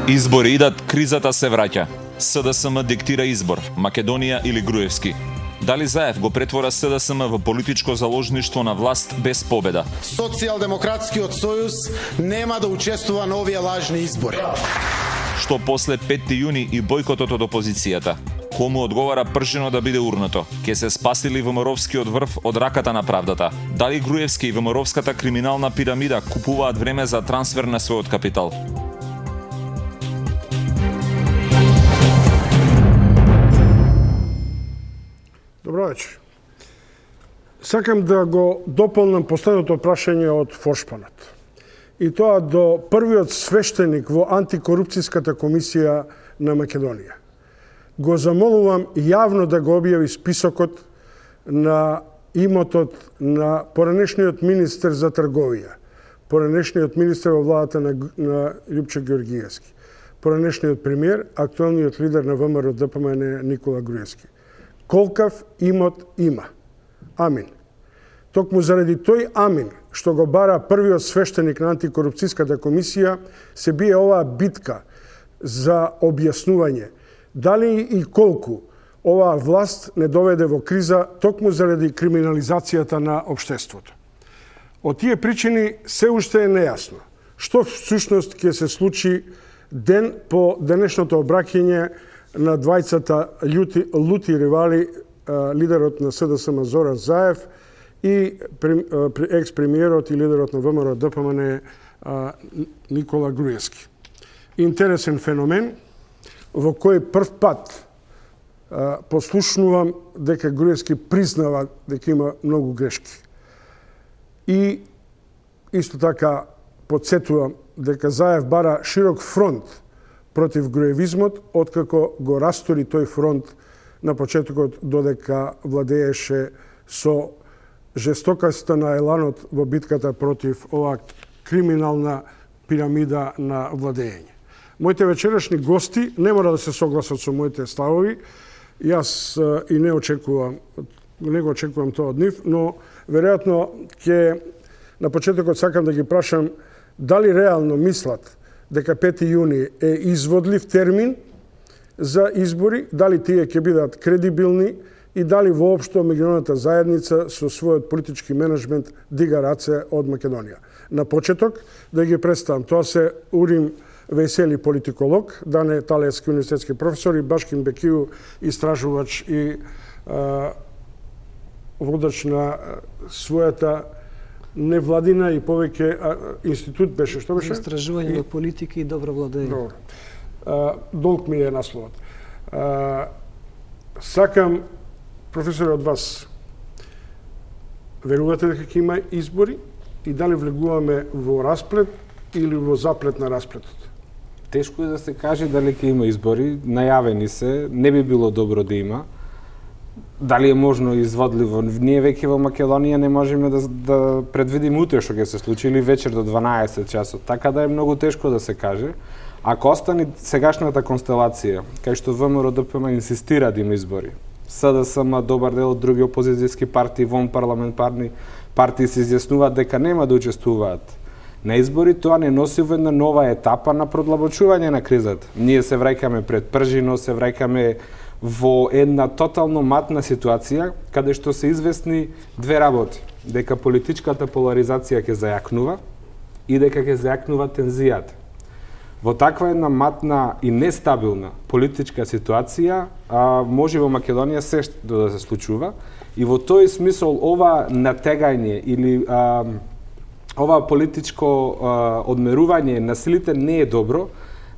Избори идат, кризата се враќа. СДСМ диктира избор, Македонија или Груевски. Дали Заев го претвора СДСМ во политичко заложништво на власт без победа? Социјалдемократскиот сојуз нема да учествува на овие лажни избори. Што после 5 јуни и бојкотот од опозицијата? Кому одговара пржено да биде урнато? Ке се спасили ВМРО-вскиот врв од раката на правдата? Дали Груевски и ВМРО-вската криминална пирамида купуваат време за трансфер на својот капитал? Добро вечер. Сакам да го дополнам последното прашање од Форшпанот. И тоа до првиот свештеник во антикорупцијската комисија на Македонија. Го замолувам јавно да го објави списокот на имотот на поранешниот министер за трговија, поранешниот министер во владата на Љупчо Ѓорѓиевски, поранешниот премиер, актуелниот лидер на ВМРО ДПМН Никола Груевски. Колкав имот има. Амин. Токму заради тој амин, што го бара првиот свештеник на антикорупцијската комисија, се бие оваа битка за објаснување дали и колку оваа власт не доведе во криза токму заради криминализацијата на општеството. Од тие причини се уште е нејасно што всушност ќе се случи ден по денешното обраќање на двајцата лути ривали, лидерот на СДСМ Зоран Заев и екс-премиерот и лидерот на ВМРО ДПМН Никола Груевски. Интересен феномен во кој прв пат послушнувам дека Груевски признава дека има многу грешки. И исто така подсетувам дека Заев бара широк фронт против груевизмот, откако го растори тој фронт на почетокот додека владееше со жестокоста на еланот во битката против оваа криминална пирамида на владење. Моите вечерашни гости не мора да се согласат со моите ставови. Јас и не го очекувам тоа од нив, но веројатно ќе на почетокот сакам да ги прашам дали реално мислат дека 5 јуни е изводлив термин за избори, дали тие ќе бидат кредибилни и дали воопшто меѓународната заедница со својот политички менеджмент дига раце од Македонија. На почеток да ги представам, тоа се Урим Весели, политиколог, Дане Талевски, универзитетски професор, и Башкин Бекију, истражувач и водач на својата невладина и повеќе институт беше, што беше? Истражување во политика и добро владење. Долг ми е насловот. Сакам, професоре, од вас, верувате дека ќе има избори и дали влегуваме во расплет или во заплет на расплетот? Тешко е да се каже дали ќе има избори, најавени се, не би било добро да има. Дали е можно изводливо? Ние веќе во Македонија не можеме да предвидиме утре што ќе се случи или вечер до 12 часот. Така да е многу тешко да се каже. Ако остане сегашната констелација, кај што ВМРО ДПМ инсистира да има избори, СДСМ, добар дел од други опозицијски партии, вон парламентарни партии се изјаснуваат дека нема да учествуваат на избори, тоа не носи во една нова етапа на продлабочување на кризата. Ние се враќаме пред пржино, се враќаме во една тотално матна ситуација, каде што се известни две работи. Дека политичката поларизација ќе зајакнува и дека ќе зајакнува тензијата. Во таква една матна и нестабилна политичка ситуација, може во Македонија се што да се случува, и во тој смисол ова натегање или ова политичко одмерување на силите не е добро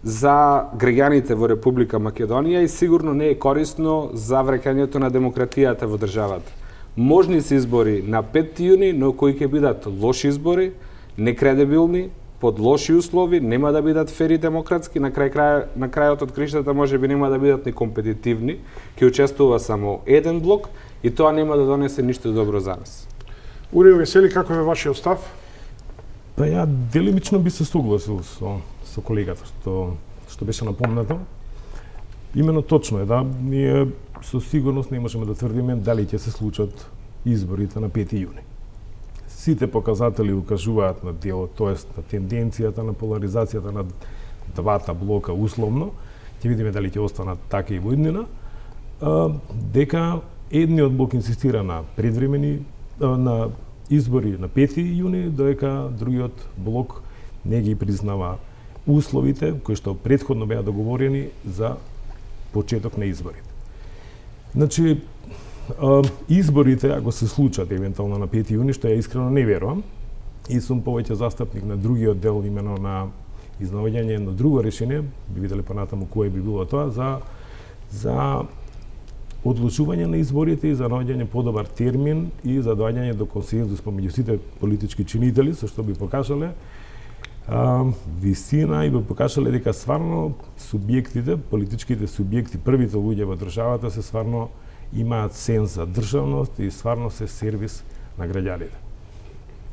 за граѓаните во Република Македонија и сигурно не е корисно за враќањето на демократијата во државата. Можни се избори на 5 јуни, но кои ќе бидат лоши избори, некредибилни, под лоши услови, нема да бидат фери демократски, на крајот од криштата може би нема да бидат ни компетитивни, ќе учествува само еден блок и тоа нема да донесе ништо добро за нас. Урим Весели, каков е вашиот став? Па ја делимично би се согласил со колегата што беше напомнато. Имено точно е, да, ние со сигурност не можеме да тврдиме дали ќе се случат изборите на 5 јуни. Сите показатели укажуваат на делот, тоест на тенденцијата на поларизацијата на двата блока условно, ќе видиме дали ќе останат така и во иднина, дека едниот блок инсистира на предвремени на избори на 5 јуни, додека другиот блок не ги признава условите кои што претходно беа договорени за почеток на изборите. Значи, изборите, ако се случат евентуално на 5 јуни, што ја искрено не верувам, и сум повеќе застапник на другиот дел, имено на изнаоѓање на друго решение, би виделе понатаму кое би било тоа, за одлучување на изборите и за наоѓање подобар термин и за доаѓање до консензус помеѓу сите политички чинители, со што би покажале висина и би покажале дека стварно субјектите, политичките субјекти, првите луѓе во државата се стварно имаат сенс за државност и стварно се сервис на граѓаните.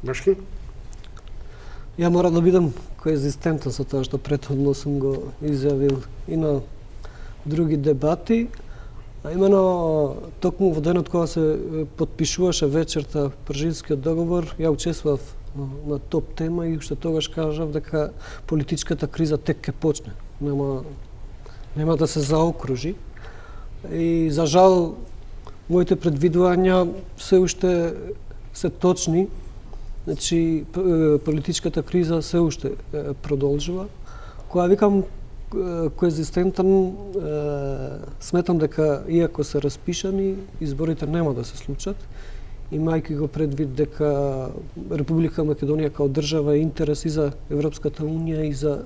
Башки? Ја мора да бидам коезистентен со тоа што претходно сум го изјавил и на други дебати, а именно токму во денот кога се потпишуваше вечерта Пржинскиот договор, ја учествував на топ тема и уште тогаш кажав дека политичката криза тек ќе почне. Нема да се заокружи. И за жал моите предвидувања се уште се точни. Значи политичката криза се уште продолжува. Кога викам коезистентен, сметам дека иако се распишани, изборите нема да се случат, имајќи го предвид дека Република Македонија као држава е интерес и за Европската Унија и за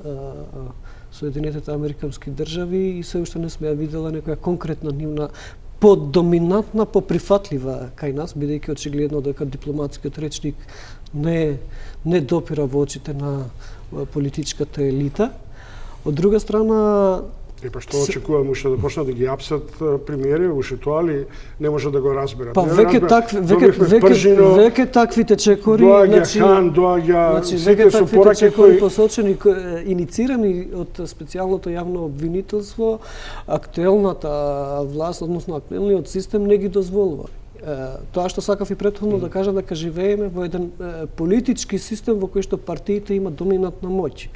Соединетите Американски држави и се уште не сме ја видела некоја конкретна нивна поддоминантна, поприфатлива кај нас, бидејќи очигледно дека дипломатскиот речник не допира во очите на политичката елита. Од друга страна, Па што очекувам уште да почнат да ги апсат премиери, уште тоа ли не може да го разберат? Па веќе таквите чекори, значи сите со пораки кои посочени, иницирани од специјалното јавно обвинителство, актуелната власт, односно актуелниот систем не ги дозволува. Тоа што сакав и претходно да кажам, дека живееме во еден политички систем во кој што партиите имаат доминантна моќ.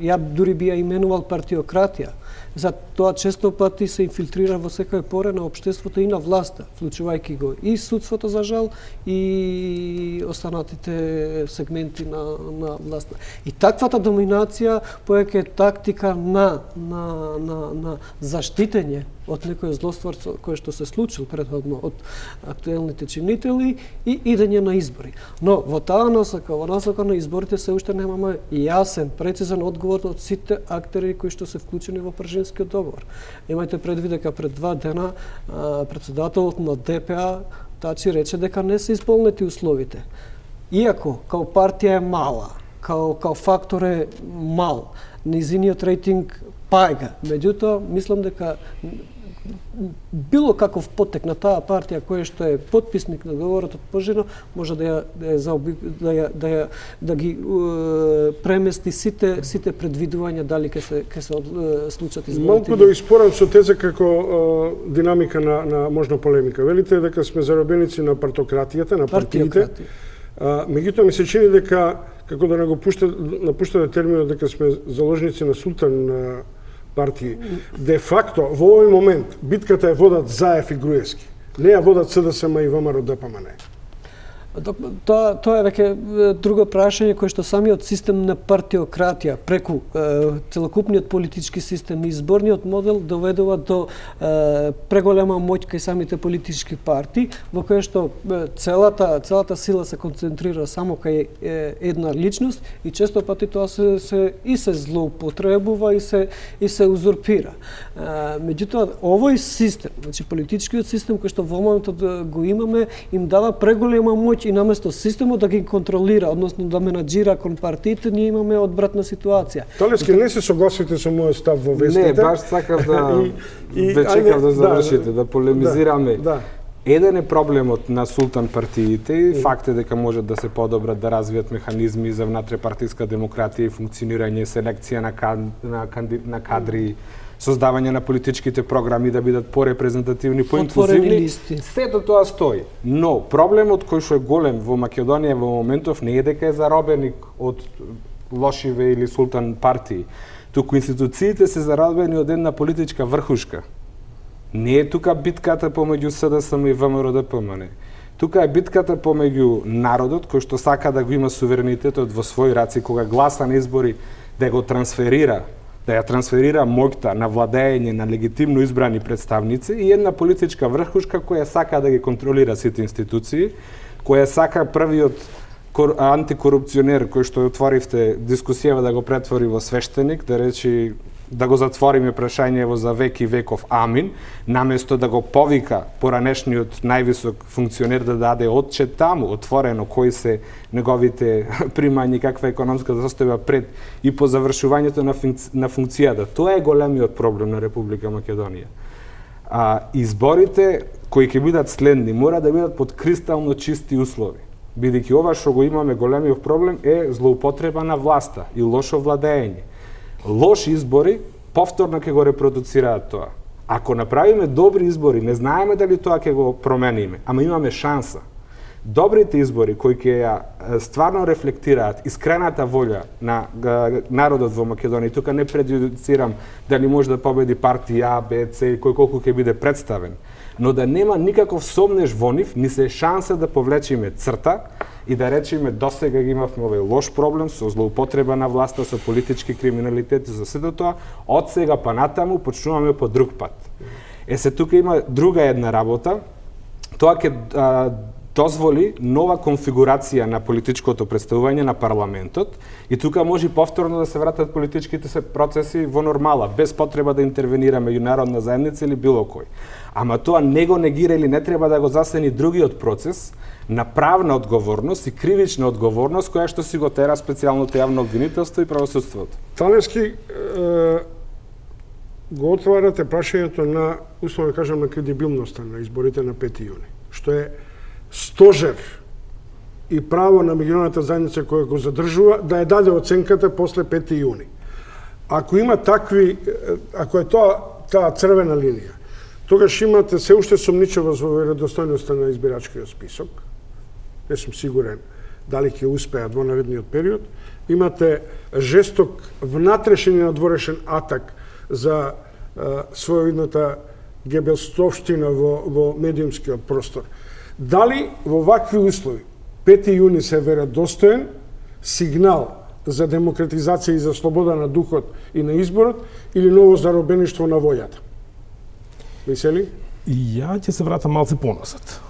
Ја дури би ја именувал партиократија. За тоа често пати се инфилтрира во секој поре на општеството и на власта, вклучувајќи го и судството за жал и останатите сегменти на власта. И таквата доминација поеќе е тактика на заштитење од некој злоствор кој што се случил претходно од актуелните чинители и идење на избори. Но во таа насока, во насока на изборите се уште немаме јасен, прецизен одговор од сите актери кои што се вклучени во Пржинскиот договор. Имајте предвид дека пред 2 дена претседателот на ДПА Тачи рече дека не се исполнети условите. Иако као партија е мала, као фактор е мал, низиниот рейтинг пајга. Меѓутоа, мислам дека било каков потек на таа партија која што е потписник на договорот од Пожино може да ги премести сите предвидувања дали ќе се случат изборите. Малку да испорам со теза како динамика на можна полемика. Велите дека сме заробеници на партократијата, на партиите. Меѓутоа ми се чини дека како да не го напуштате терминот дека сме заложници на султан партии. Де факто, во овој момент, битката ја водат Заев и Груевски. Не ја водат СДСМ и ВМРО ДПМН. Тоа е веќе друго прашање кое што самиот систем на партиократија преку целокупниот политички систем и изборниот модел доведува до преголема моќ кај самите политички партии, во која што целата сила се концентрира само кај една личност и често пати тоа се злоупотребува и се узурпира. Меѓутоа, овој систем, значи политичкиот систем кој што во моментот го имаме, им дава преголема моќ и наместо системот да ги контролира, односно да менаџира кон партиите, ние имаме одвратна ситуација. Талески, не се согласите со мојот став во вестите? Не, баш сакав да чекав да завршите, да полемизираме. Еден е проблемот на султан партиите и факт е дека можат да се подобрат, да развијат механизми за внатре-партиска демократија и функционирање, селекција на кадри, создавање на политичките програми да бидат порепрезентативни, поинклузивни. Сето тоа стои. Но проблемот кој што е голем во Македонија во моментов не е дека е заробеник од лошиве или султан партии, туку институциите се зарадбени од една политичка врхушка. Не е тука битката помеѓу СДСМ и ВМРО-ДПМН. Тука е битката помеѓу народот кој што сака да го има суверенитетот во своји раци, кога гласа на избори да го трансферира, да ја трансферира моќта на владење на легитимно избрани представници и една политичка врхушка која сака да ги контролира сите институции, која сака првиот антикорупционер кој што отворивте дискусијава да го претвори во свештеник, да речи да го затвориме прашањево за век и веков амин, наместо да го повика поранешниот највисок функционер да даде отчет таму, отворено, кои се неговите примања, каква економска состојба пред и по завршувањето на функцијата. Тоа е големиот проблем на Република Македонија. Изборите кои ќе бидат следни мора да бидат под кристално чисти услови. Бидејќи ова што го имаме големиот проблем е злоупотреба на власта и лошо владење. Лоши избори повторно ќе го репродуцираат тоа. Ако направиме добри избори, не знаеме дали тоа ќе го промениме, ама имаме шанса. Добрите избори кои ќе ја стварно рефлектираат искрената волја на народот во Македонија, тука не преджудицирам дали може да победи партија А, Б, С, кој колку ќе биде представен, но да нема никаков сомнеж во нив, ни се шанса да повлечиме црта и да речеме досега ги имавме овој лош проблем со злоупотреба на власта, со политички криминалитет и за сето тоа, од сега па натаму почнуваме по друг пат. Се тука има друга една работа, тоа ќе дозволи нова конфигурација на политичкото представување на парламентот и тука може повторно да се вратат политичките се процеси во нормала, без потреба да интервенира меѓународна заедница или било кој. Ама тоа не го негира или не треба да го засени другиот процес на правна одговорност и кривична одговорност која што си го тера специјалното јавно обвинителство и правосудството. Талевски, го отварате прашањето на, условно кажам, на кредибилноста на изборите на 5 јуни, што е стожер и право на меѓународната заедница која го задржува да ја даде оценката после 5 јуни. Ако има такви, ако е тоа таа црвена линија, тогаш имате се уште сомничавост во веродостојноста на избирачкиот список. Не сум сигурен дали ќе успеат во наредниот период. Имате жесток внатрешен и надворешен атак за својовидната гебелстовштина во медиумскиот простор. Дали во вакви услови 5 јуни се веродостоен сигнал за демократизација и за слобода на духот и на изборот или ново заробеништво на војата? Мислели? Ја ќе се вратам малце понасад.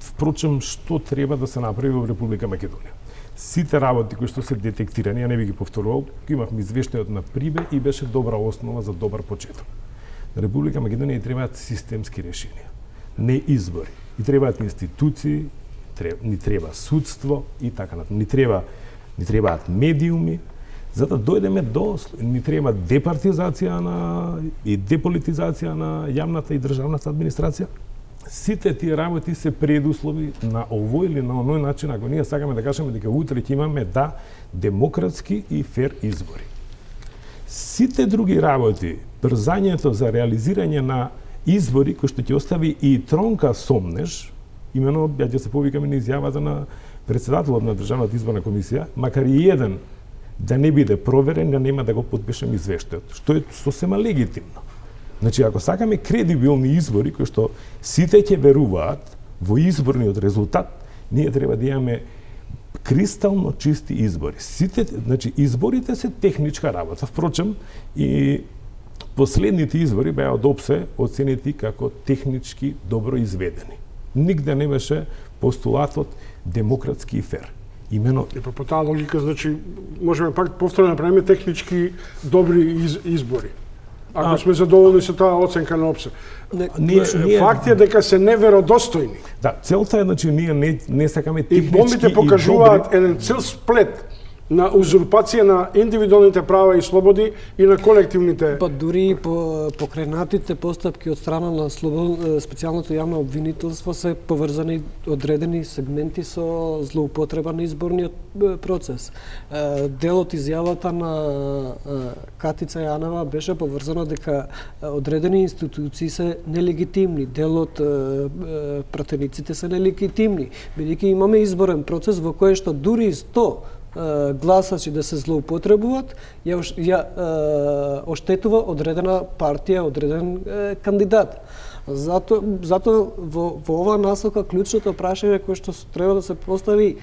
Впрочем, што треба да се направи во Република Македонија? Сите работи кои што се детектирани, ја не би ги повторувал, имавме извештајот на Прибе и беше добра основа за добар почеток. На Република Македонија требаат системски решенија, не избори. И требаат институции, ни треба судство и така натаму. Ни требаат медиуми, за да дојдеме до, ни треба департизација и деполитизација на јавната и државната администрација. Сите тие работи се предуслови на овој или на оној начин, ако ние сакаме да кажеме дека утре ќе имаме демократски и фер избори. Сите други работи, брзањето за реализирање на избори кои што ќе остави и тронка сомнеж, имено ја ќе се повикаме на изјавата на председателот на Државната изборна комисија, макар и еден да не биде проверен, ја нема да го подпишем извештајот, што е сосема легитимно. Значи, ако сакаме кредибилни избори, кои што сите ќе веруваат во изборниот резултат, ние треба да имаме кристално чисти избори. Значи, изборите се техничка работа. Впрочем, и последните избори беа од ОПСЕ оценети како технички добро изведени. Нигде не беше постулатот демократски и фер. Имено И по таа логика, значи, можеме пак повторно да направиме технички добри избори. Ако сме задоволни со таа оценка на ОПСЕ. Факт е дека се неверодостојни. Да, целта е, значи, ние не сакаме технички И бомбите покажуваат еден цел сплет на узурпација на индивидуалните права и слободи и на колективните... Па дури и по покренатите постапки од страна на специјалното јавно обвинителство се поврзани одредени сегменти со злоупотреба на изборниот процес. Дел од изјавата на Катица Јанева беше поврзано дека одредени институции се нелегитимни, дел од пратениците се нелегитимни, бидејќи имаме изборен процес во кој што дури 100 гласачи да се злоупотребуваат, ја оштетува одредена партија, одреден кандидат. Зато во оваа насока клучното прашање кое што треба да се постави,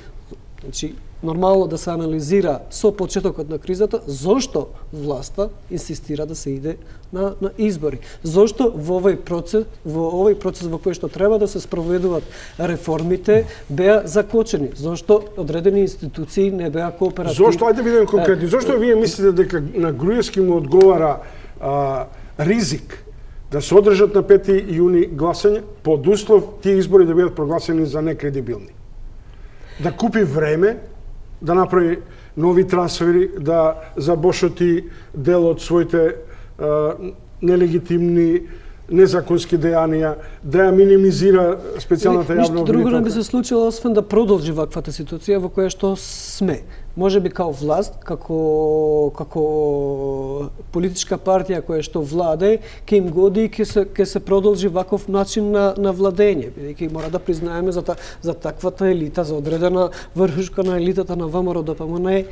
значи нормално да се анализира со почетокот на кризата, зошто власта инсистира да се иде на избори. Зошто во овој процес во кој што треба да се спроведуваат реформите беа закочени? Зошто одредени институции не беа кооперативни? Зошто, ајде бидеме конкретни, зошто вие мислите дека на Груевски му одговара ризик да се одржат на 5 јуни гласање под услов тие избори да бидат прогласени за некредибилни? Да купи време, да направи нови трансфери, да забошоти дел од своите нелегитимни, незаконски дејанија, да ја минимизира специјалната јавна Ништо друго не би се случило освен да продолжи ваквата ситуација во која што сме. Може би као власт, како политичка партија која што владе, ќе им годи и ќе се продолжи ваков начин на владење, бидејќи мора да признаеме за таквата елита, за одредена врхушка на елитата на ВМРО ДПМН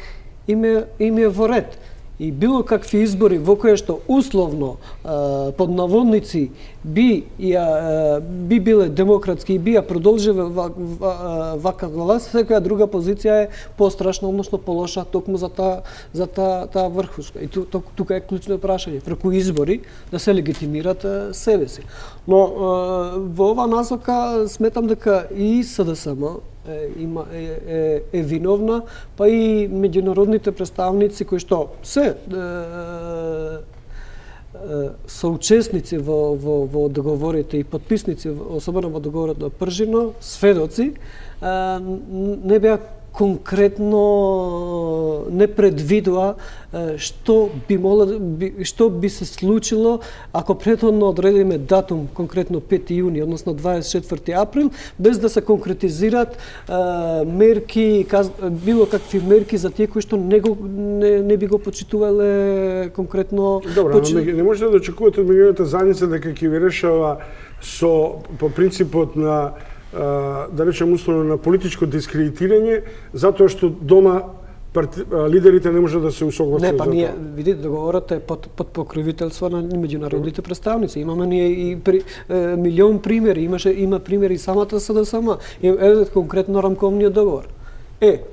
им е во ред. И било какви избори во кои што условно под наводници би биле демократски и би ја продолживе вака власт, секоја друга позиција е пострашна, односно полоша токму за таа врхушка. И тука е клучно прашање, преку избори да се легитимират себе си. Но во ова насока сметам дека и СДСМ е виновна, па и меѓународните представници кои што се соучесници во договорите и подписници, особено во договорот на Пржино, сведоци, не беа конкретно не предвидува што би се случило ако претходно одредиме датум, конкретно 5 јуни, односно 24 април, без да се конкретизираат мерки, било какви мерки за тие кои што не би го почитувале конкретно. Добро, не можете да очекувате од меѓународната заедница дека ќе ви решава по принципот на да речем условно на политичко дискредитирање, затоа што дома лидерите не може да се усогласат. Не, па ние, видите, договорот е под покровителство на меѓународните представници. Имаме ние и милион примери, има примери самата СДСМ. Е конкретно рамковниот договор.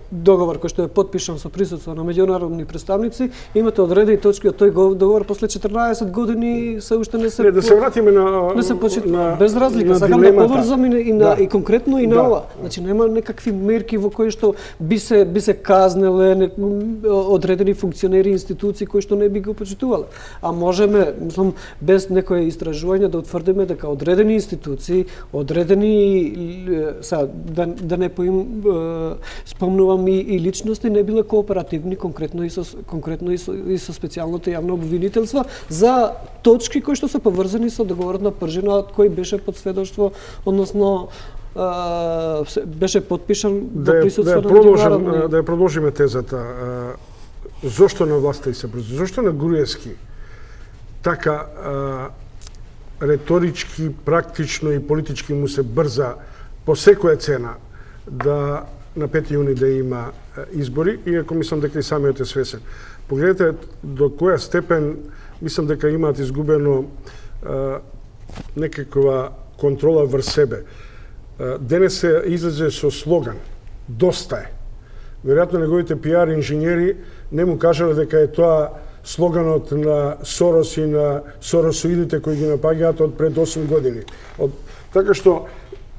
Договор кој што е подпишан со присуство на меѓународни представници, имате одредени точки од тој договор после 14 години се уште не се да се вратиме на без разлика, сакам да поврзам и конкретно и на ова. Значи нема некакви мерки во кои што би се казнеле одредени функционери институции кои што не би го почитувале. А можеме, мислам, без некое истражување да утврдиме дека одредени институции, одредени да не спомнувам и личности не биле кооперативни конкретно и со специјалното јавно обвинителство за точки кои што се поврзани со договорот на Пржина, кој беше под сведоштво, односно беше подпишан во присуство на меѓународни. Да ја продолжиме тезата. Зошто на власта и се брзо? Зошто на Груевски така реторички, практично и политички му се брза по секоја цена да на 5 јуни да има избори, иако мислам дека и самиот е свесен. Погледнете до која степен мислам дека имаат изгубено некаква контрола врз себе. Денес се излезе со слоган "Доста е". Веројатно неговите пиар инженери не му кажале дека е тоа слоганот на Сорос и на соросоидите кои ги напаѓаат од пред 8 години. Така што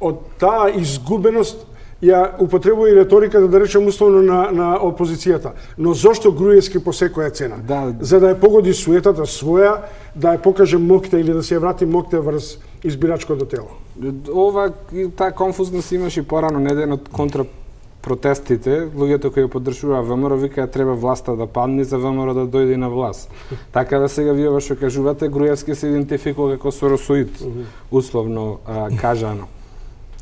од таа изгубеност ја употребува и риториката, да речем условно на опозицијата. Но зошто Груевски по секоја цена? За да ја погоди суетата своја, да ја покаже мокте или да се ја врати мокте врз избирачкото тело. Таа конфузност имаше порано на еден од контрапротестите, луѓето кои ја поддржуваа ВМРО викаа треба власта да падне за ВМРО да дојде на власт. Така да сега вие што кажувате, Груевски се идентификува како соросоид, условно кажано.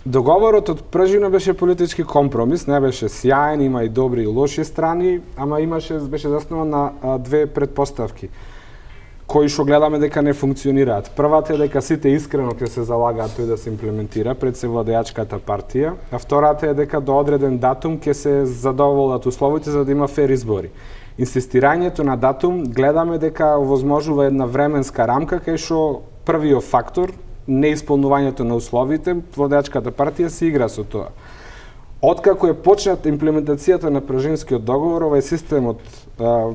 Договорот од Пржино беше политички компромис, не беше сјаен, има и добри и лоши страни, ама беше заснован на две предпоставки. кои што гледаме дека не функционираат. Првата е дека сите искрено ќе се залагаат тој да се имплементира пред се владеачката партија, а втората е дека до одреден датум ќе се задоволат условите за да има фер избори. Инсистирањето на датум гледаме дека овозможува една временска рамка кај што првиот фактор, неисполнувањето на условите, владеачката партија се игра со тоа. Откако е почната имплементацијата на Пражинскиот договор, овај системот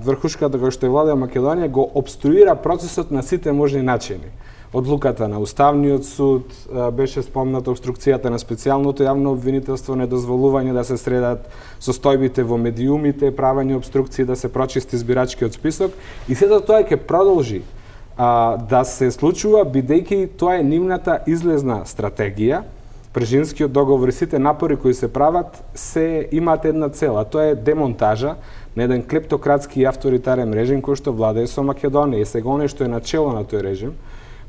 врхушката кој што е владеа Македонија го обструира процесот на сите можни начини. Одлуката на Уставниот суд, беше спомната обструкцијата на специјалното јавно обвинителство, недозволување да се средат состојбите во медиумите, правење обструкции да се прочисти избирачкиот список и сето тоа ќе продолжи да се случува бидејќи тоа е нивната излезна стратегија. Пражинскиот договор и сите напори кои се прават се имаат една цел, а тоа е демонтажа на еден клептократски и авторитарен режим кој што владее со Македонија. И сега оној што е начело на тој режим,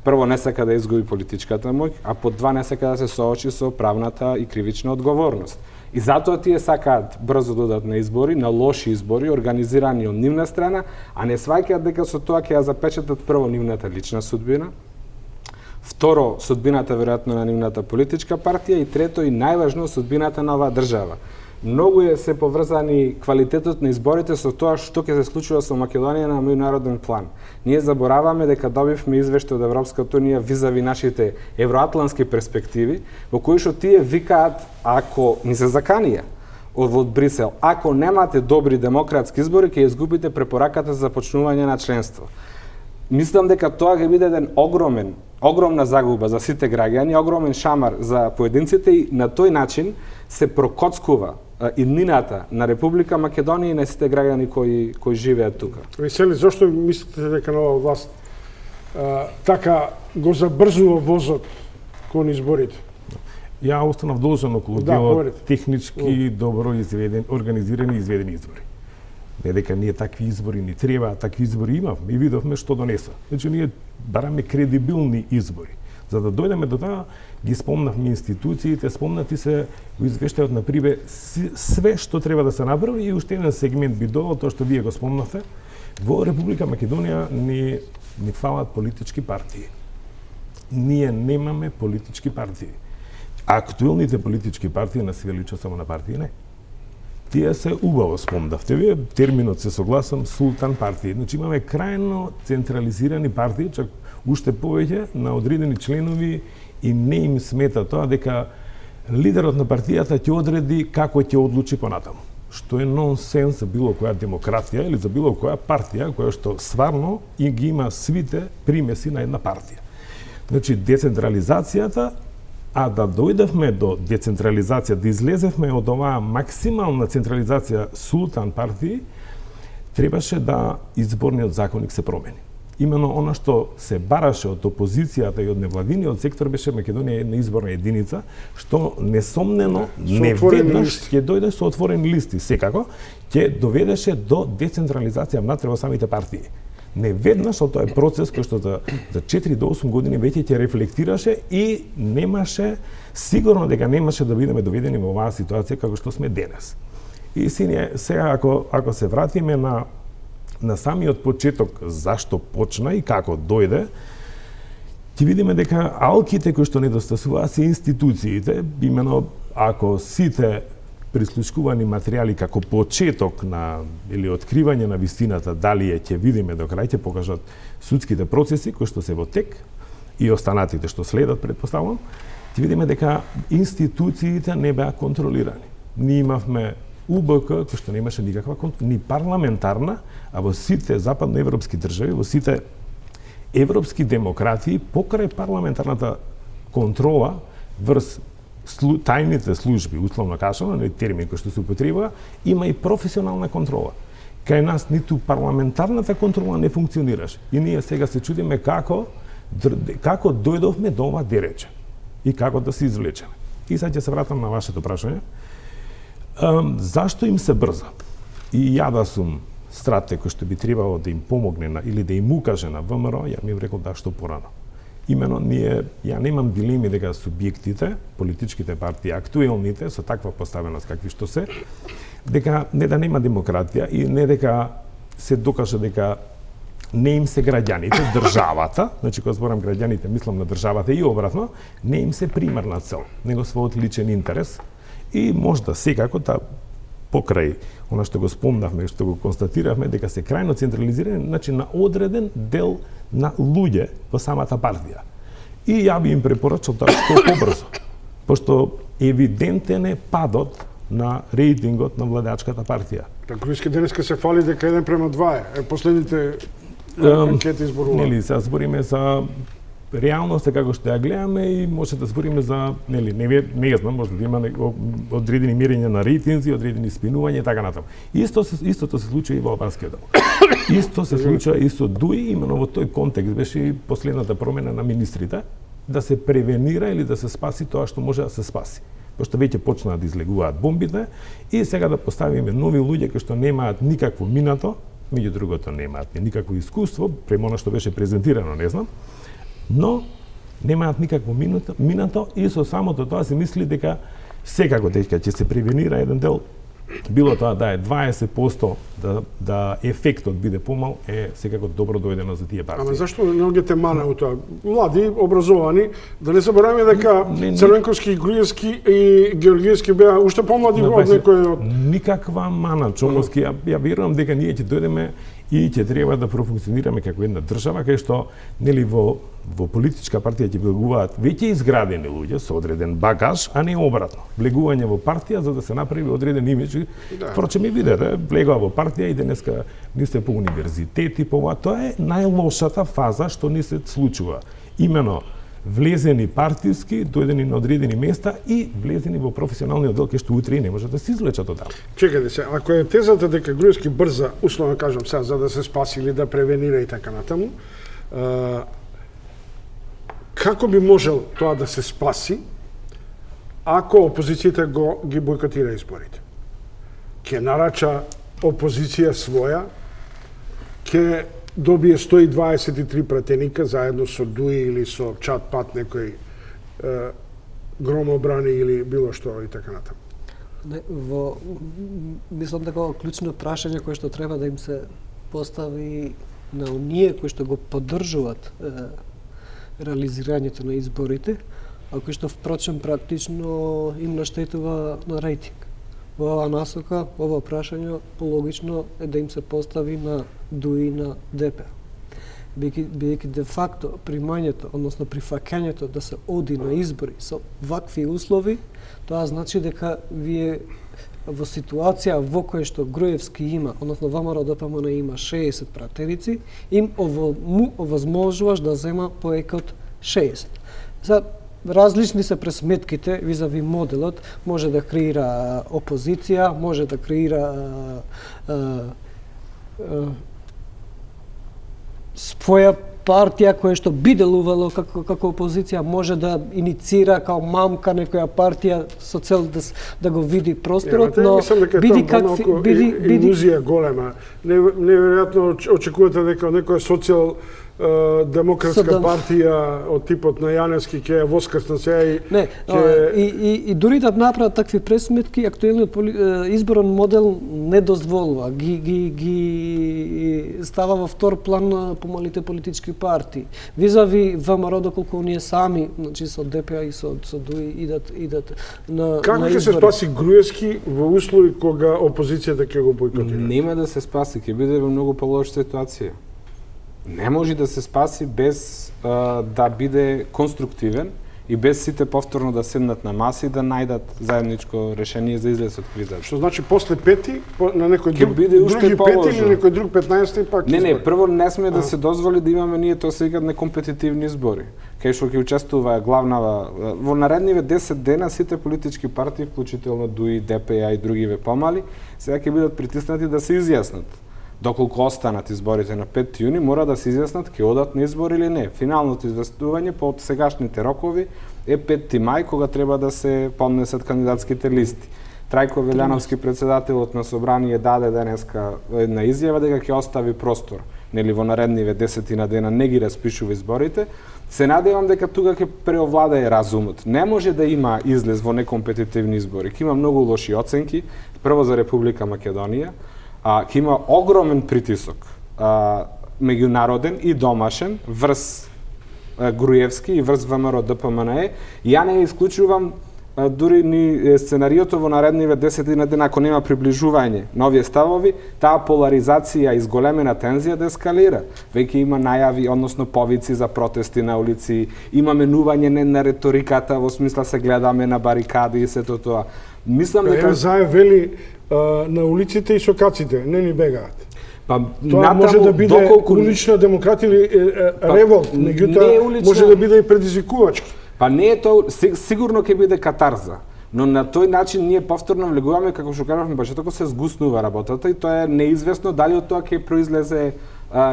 прво не сака да изгуби политичката моќ, а под два не сака да се соочи со правната и кривична одговорност. И затоа тие сакаат брзо додат на избори, на лоши избори, организирани од нивна страна, а не сваќаат дека со тоа ќе ја запечатат прво нивната лична судбина, второ, судбината веројатно на нивната политичка партија и трето и најважно судбината на оваа држава. Многу се поврзани квалитетот на изборите со тоа што ќе се случува со Македонија на меѓународен план. Ние забораваме дека добивме извештај од Европската унија визави нашите евроатлантски перспективи, во кои што тие викаат, ако ни се заканија од Брисел, ако немате добри демократски избори, ќе изгубите препораката за започнување на членство. Мислам дека тоа ќе биде еден огромна загуба за сите граѓани, огромен шамар за поединците и на тој начин се прокоцкува иднината на Република Македонија и на сите граѓани кои живеат тука. Весели, зошто мислите дека нова власт така го забрзува возот кон изборите? Ја останав должен околу делот технички добро организирани и изведени избори. Не дека ние такви избори ни треба, такви избори имавме и видовме што донеса. Значи ние бараме кредибилни избори. За да дојдеме до тоа, ги спомнавме институциите, спомнати се во извештајот на Прибе све што треба да се направи и уште еден сегмент би додал тоа што вие го спомнавте. Во Република Македонија ни фалат политички партии. Ние немаме политички партии. Актуелните политички партии не се величат само на партии, не. Тие се убаво спомнавте. Вие терминот се согласам, султан партии. Значи имаме крајно централизирани партии, чак уште повеќе на одредени членови и не им смета тоа дека лидерот на партијата ќе одреди како ќе одлучи понатаму. Што е нонсенс за било која демократија или за било која партија која што стварно и ги има свите примеси на една партија. Значи децентрализацијата, а да дојдевме до децентрализација, да излезевме од оваа максимална централизација султан партии, требаше да изборниот законник се промени. Именно она што се бараше од опозицијата и од невладиниот сектор беше Македонија една изборна единица, што несомнено неведнаш ќе дојде со отворени листи, секако ќе доведеше до децентрализација внатре во самите партии. Неведнаш од тој процес кој што за 4 до 8 години веќе ќе рефлектираше и немаше, сигурно дека немаше да бидеме доведени во оваа ситуација како што сме денес. И сега ако се вратиме на самиот почеток зашто почна и како дојде, ќе видиме дека алките кои што недостасуваат се институциите, имено ако сите прислушкувани материјали како почеток на или откривање на вистината, дали ќе видиме до крај, ќе покажат судските процеси кои што се во тек и останатите што следат, предпоставувам, ќе видиме дека институциите не беа контролирани. Ние имавме УБК кој што немаше никаква ни парламентарна, а во сите западноевропски држави, во сите европски демократии, покрај парламентарната контрола врз тајните служби, условно кажано, термин кој што се употребува, има и професионална контрола. Кај нас ниту парламентарната контрола не функционираше. И ние сега се чудиме како дојдовме до ова дерече и како да се извлечеме. И сега ќе се вратам на вашето прашање. Зашто им се брза? И ја да сум стратег кој што би требало да им помогне или да им укаже на ВМРО, ја ми рекол да што порано. Имено ја немам дилеми дека субјектите, политичките партии, актуелните, со таква поставеност какви што се, дека не да нема демократија и не дека се докаже дека не им се граѓаните, државата, значи кога зборам граѓаните, мислам на државата и обратно, не им се примарна цел, него својот личен интерес и можда секако покрај она што го спомнавме, што го констатиравме, дека се крајно централизирани, значи на одреден дел на луѓе во самата партија. И ја би им препорачал што побрзо, пошто евидентен е падот на рейтингот на владеачката партија. Груевски денеска се фали дека 1:2 е последните анкети изборува. Нели, сега збориме за реалноста како што ја гледаме и може да збориме за, нели, не знам, може да има одредени мерења на рейтинзи, одредени спинувања и така натаму. Истото се случува и во албанскиот дел. Исто се случува и со ДУИ, именно во тој контекст беше и последната промена на министрите, да се превенира или да се спаси тоа што може да се спаси. Пошто веќе почнаа да излегуваат бомбите и сега да поставиме нови луѓе кои што немаат никакво минато, меѓу другото немаат никакво искуство, према она што беше презентирано, не знам, но немаат никакво минато и со самото тоа се мисли дека секако дека ќе се превенира еден дел, било тоа да е 20% да ефектот биде помал, е секако добро дојдено за тие партии. Ама зашто не одите мана у тоа? Млади, образовани, да не забораваме дека Црвенковски, Груевски и Георгиевски беа уште помлади од некој од... Никаква мана, Чомовски, ја верувам дека ние ќе дојдеме и ќе треба да профункционираме како една држава, кај што нели во политичка партија ќе влегуваат веќе изградени луѓе со одреден багаж, а не обратно. Влегување во партија за да се направи одреден имидж. Впрочем и видете, влегува во партија и денеска ни сте по универзитети, тоа е најлошата фаза што ни се случува. Имено влезени партиски, дојдени на одредени места и влезени во професионалниот дел, кај што утре не може да се извлечат од таму. Чекајте се, ако е тезата дека Груевски брза, условно кажам сега, за да се спаси или да превенира и така натаму, како би можел тоа да се спаси ако опозицијата ги бойкотира изборите? Ке нарача опозиција своја, ке добие 123 пратеника заедно со ДУИ или со чат-пат некој громобрани или било што и така натаму. Мислам дека клучно прашање кое што треба да им се постави на оние кои што го поддржуваат реализирањето на изборите, а кои што впрочем практично им наштетува на рейтинг. Во оваа насока, ова прашање логично е да им се постави на ДУИ на ДП. Бидејќи де факто примањето, односно прифаќањето да се оди на избори со вакви услови, тоа значи дека вие во ситуација во која што Груевски има, односно ВМРО ДПМН има 60 пратеници, им му овозможуваш да зема поеќе од 60. Различни се пресметките визави моделот, може да креира опозиција, може да креира своја партија која што би делувало како опозиција, може да иницира као мамка некоја партија со цел да го види просторот, но биди илузија голема. Неверојатно очекувате дека некоја социјал-демократска партија од типот на Јаневски ќе воскресне сега и дури да направат такви пресметки, актуелниот изборен модел не дозволува, ги става во втор план помалите политички партии. Визави ВМРО, доколку оние сами, значи со ДПА и со ДУИ идат на Како ќе се спаси Груевски во услови кога опозицијата ќе го бойкотира? Нема да се спаси, ќе биде во многу полоша ситуација. Не може да се спаси без да биде конструктивен и без сите повторно да седнат на маси и да најдат заедничко решение за излез од кризата. Што значи после пети, на некој други пети или некој друг 15 пак избори? Не, прво не сме да се дозволи да имаме ние тоа сега некомпетитивни избори. Кај што ќе учествува главнава во наредниве 10 дена сите политички партии, вклучително ДУИ, ДПА и другиве помали, сега ќе бидат притиснати да се изјаснат. Доколку останат изборите на 5 јуни, мора да се изјаснат ќе одат на избори или не. Финалното известување по сегашните рокови е 5 мај, кога треба да се поднесат кандидатските листи. Трајко Велјановски, председателот на собрание, даде денеска една изјава дека ќе остави простор, нели во наредниве 10 дена не ги распишува изборите. Се надевам дека тука ќе преовладае разумот. Не може да има излез во некомпетитивни избори. Ќе има многу лоши оценки, прво за Република Македонија, ќе има огромен притисок меѓународен и домашен врз Груевски и врз ВМРО ДПМНЕ. Ја не исклучувам дури ни сценариото во наредниве 10 дена, ако нема приближување на овие ставови, таа поларизација и зголемена тензија да ескалира. Веќе има најави, односно повици за протести на улици, има менување на реториката, во смисла се гледаме на барикади и сето тоа. Мислам дека Заев вели на улиците и сокаците не ни бегаат. Па Тоа може да биде улична демократија или револт, меѓутоа може да биде и предизвикувачки. Па не е тоа, сигурно ќе биде катарза, но на тој начин ние повторно влегуваме, како што кажавме, почетокот се згуснува работата и тоа е неизвестно дали од тоа ќе произлезе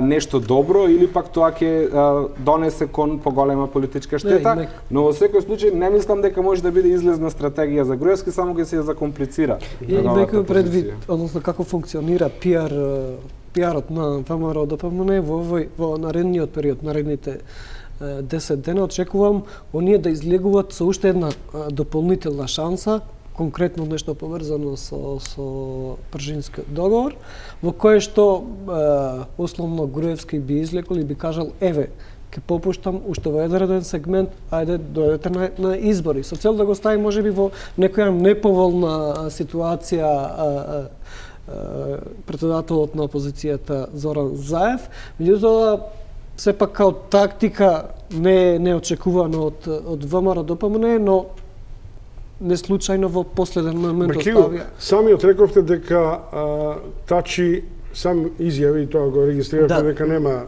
нешто добро или пак тоа ќе донесе кон поголема политичка штета, но во секој случај не мислам дека може да биде излезна стратегија за Груевски, само ќе се ја закомплицира. И некој предвид, односно како функционира пиарот на ВМРО ДПМНЕ во наредниот период, наредните 10 дена, очекувам оние да излегуваат со уште една дополнителна шанса, конкретно нешто поврзано со Пржинскиот договор, во кое што условно Груевски би излекол и би кажал, еве, ќе попуштам уште во еден сегмент, ајде дојдете на избори, со цел да го стави можеби во некоја неповолна ситуација председателот на опозицијата Зоран Заев, меѓутоа сепак као тактика не е очекувано од ВМРО ДПМНЕ, но не случајно во последен момент оставија. Самиот рековте дека Тачи сам изјави, тоа го регистрирате, дека нема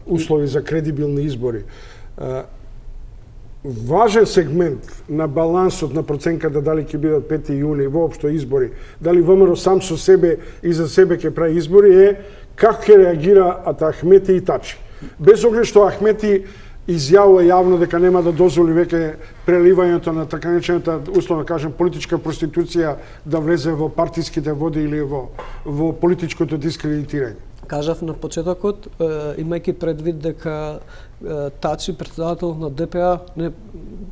услови за кредибилни избори. Важен сегмент на балансот на проценката дали ќе бидат 5 јуни воопшто избори, дали ВМРО сам со себе и за себе ќе прави избори, е како ќе реагираат Ахмети и Тачи. Без оглед што Ахмети изјавува јавно дека нема да дозволи веќе преливањето на така наречената, условно кажем, политичка проституција да влезе во партиските води или во политичкото дискредитирање. Кажав на почетокот, имајќи предвид дека Тачи, председател на ДПА, не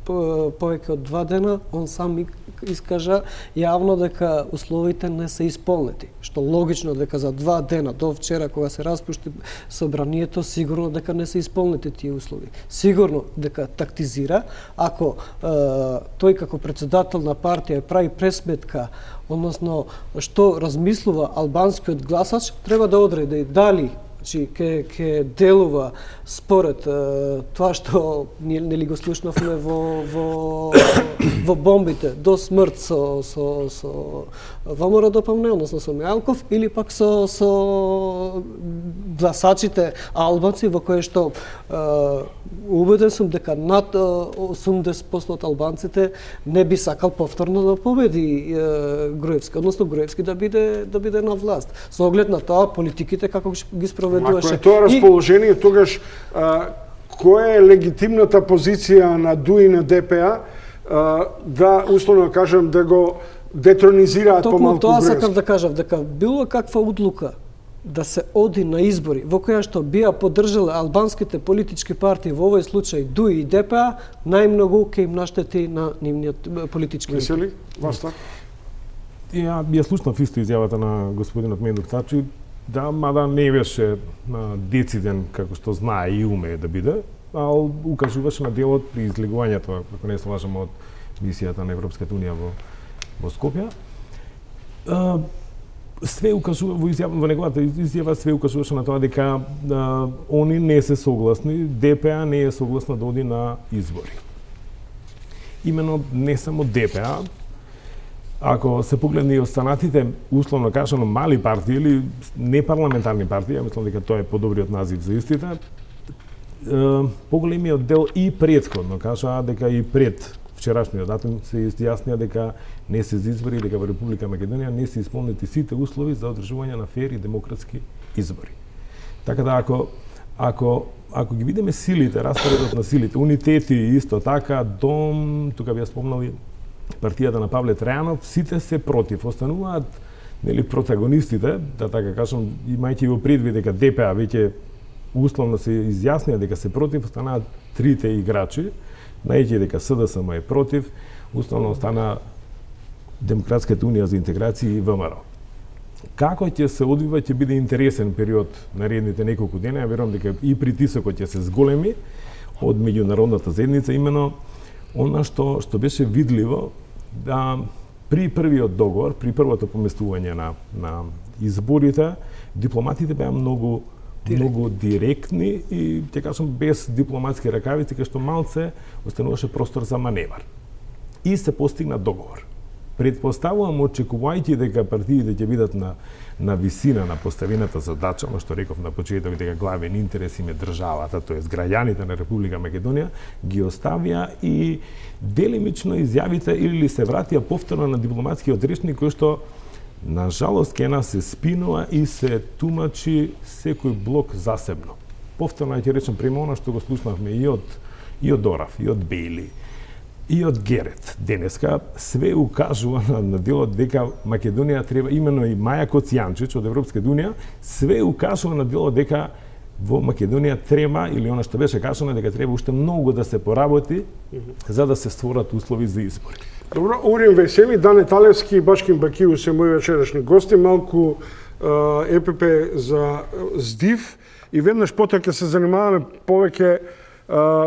повеќе од 2 дена, он сам искажа јавно дека условите не се исполнети. Што логично дека за 2 дена до вчера кога се распушти собранието, сигурно дека не се исполнети тие услови. Сигурно дека тактизира, ако тој како председател на партија прави пресметка, односно што размислува албанскиот гласач, треба да одреди дали ќе делува според тоа што нели го слушнавме во бомбите до смрт со ВМРО ДПМНЕ, односно со Мејалков, или пак со гласачите албанци, во кое што убеден сум дека над 80% од албанците не би сакал повторно да победи Груевски, односно Груевски да биде на власт. Со оглед на тоа политиките како ги спроведуваше. Ако е тоа расположение, тогаш која е легитимната позиција на ДУ и на ДПА да, условно кажем, да го детронизираат помалку Груевски? Токму тоа сакам да кажав, дека било каква одлука да се оди на избори, во која што бија поддржале албанските политички партии, во овој случај ДУ и ДПА, најмногу ќе им наштети на нивниот политички. Весели, Васта? Ја слушнав исто изјавата на господинот Мендур Тачи, да, мада не беше дециден како што знае и умее да биде, а укажуваше на делот при излегувањето, ако не се лажам, од мисијата на Европската унија во Скопје. Све укажува во неговата изјава, све укажуваше на тоа дека они не се согласни, ДПА не е согласна да оди на избори. Имено не само ДПА, ако се погледне и останатите, условно кажано, мали партии или непарламентарни партии, ја мислам дека тоа е подобриот назив за истите, поголемиот дел и претходно кажаа дека и пред вчерашниот датум се изјаснија дека не се избори, дека во Република Македонија не се исполнети сите услови за одржување на фер и демократски избори. Така да ако ги видиме силите, распоредот на силите, унитети исто така, Дом, тука би ја спомнал и партијата на Павле Трајанов, сите се против, остануваат нели протагонистите, да така кажам, имајќи во предвид дека ДПА веќе условно се изјаснија дека се против, останаат трите играчи, најќи дека СДСМ е против, условно остана Демократската унија за интеграција и ВМРО. Како ќе се одвива, ќе биде интересен период наредните неколку дена. Ја верувам дека и притисокот ќе се зголеми од меѓународната заедница, имено она што беше видливо, да при првиот договор, при првото поместување на изборите, дипломатите беа многу директни и, ќе кажам, без дипломатски ракавици, кај што малце остануваше простор за маневар. И се постигна договор. Предпоставувам, очекувајќи дека партиите ќе бидат на висина на поставената задача, што реков на почеток, дека главен интерес им е државата, тоест граѓаните на Република Македонија, ги оставија и делимично изјавите или се вратија повторно на дипломатскиот речник, кој што на жалост ке нас се спинува и се тумачи секој блок засебно. Повторно ќе речем према она што го слушнавме и од Дорав, и од Бейли, и од Герет. Денеска све укажува на делот дека Македонија треба, имено и Маја Коцијанчич од Европска унија, све укажува на делот дека во Македонија треба, или она што беше кажано, дека треба уште многу да се поработи за да се створат услови за избори. Добро, Урин Весели, Дане Талевски и Башкин Бакију се мои вечерашни гости. Малку ЕПП за здив и веднаш потоа ќе се занимаваме повеќе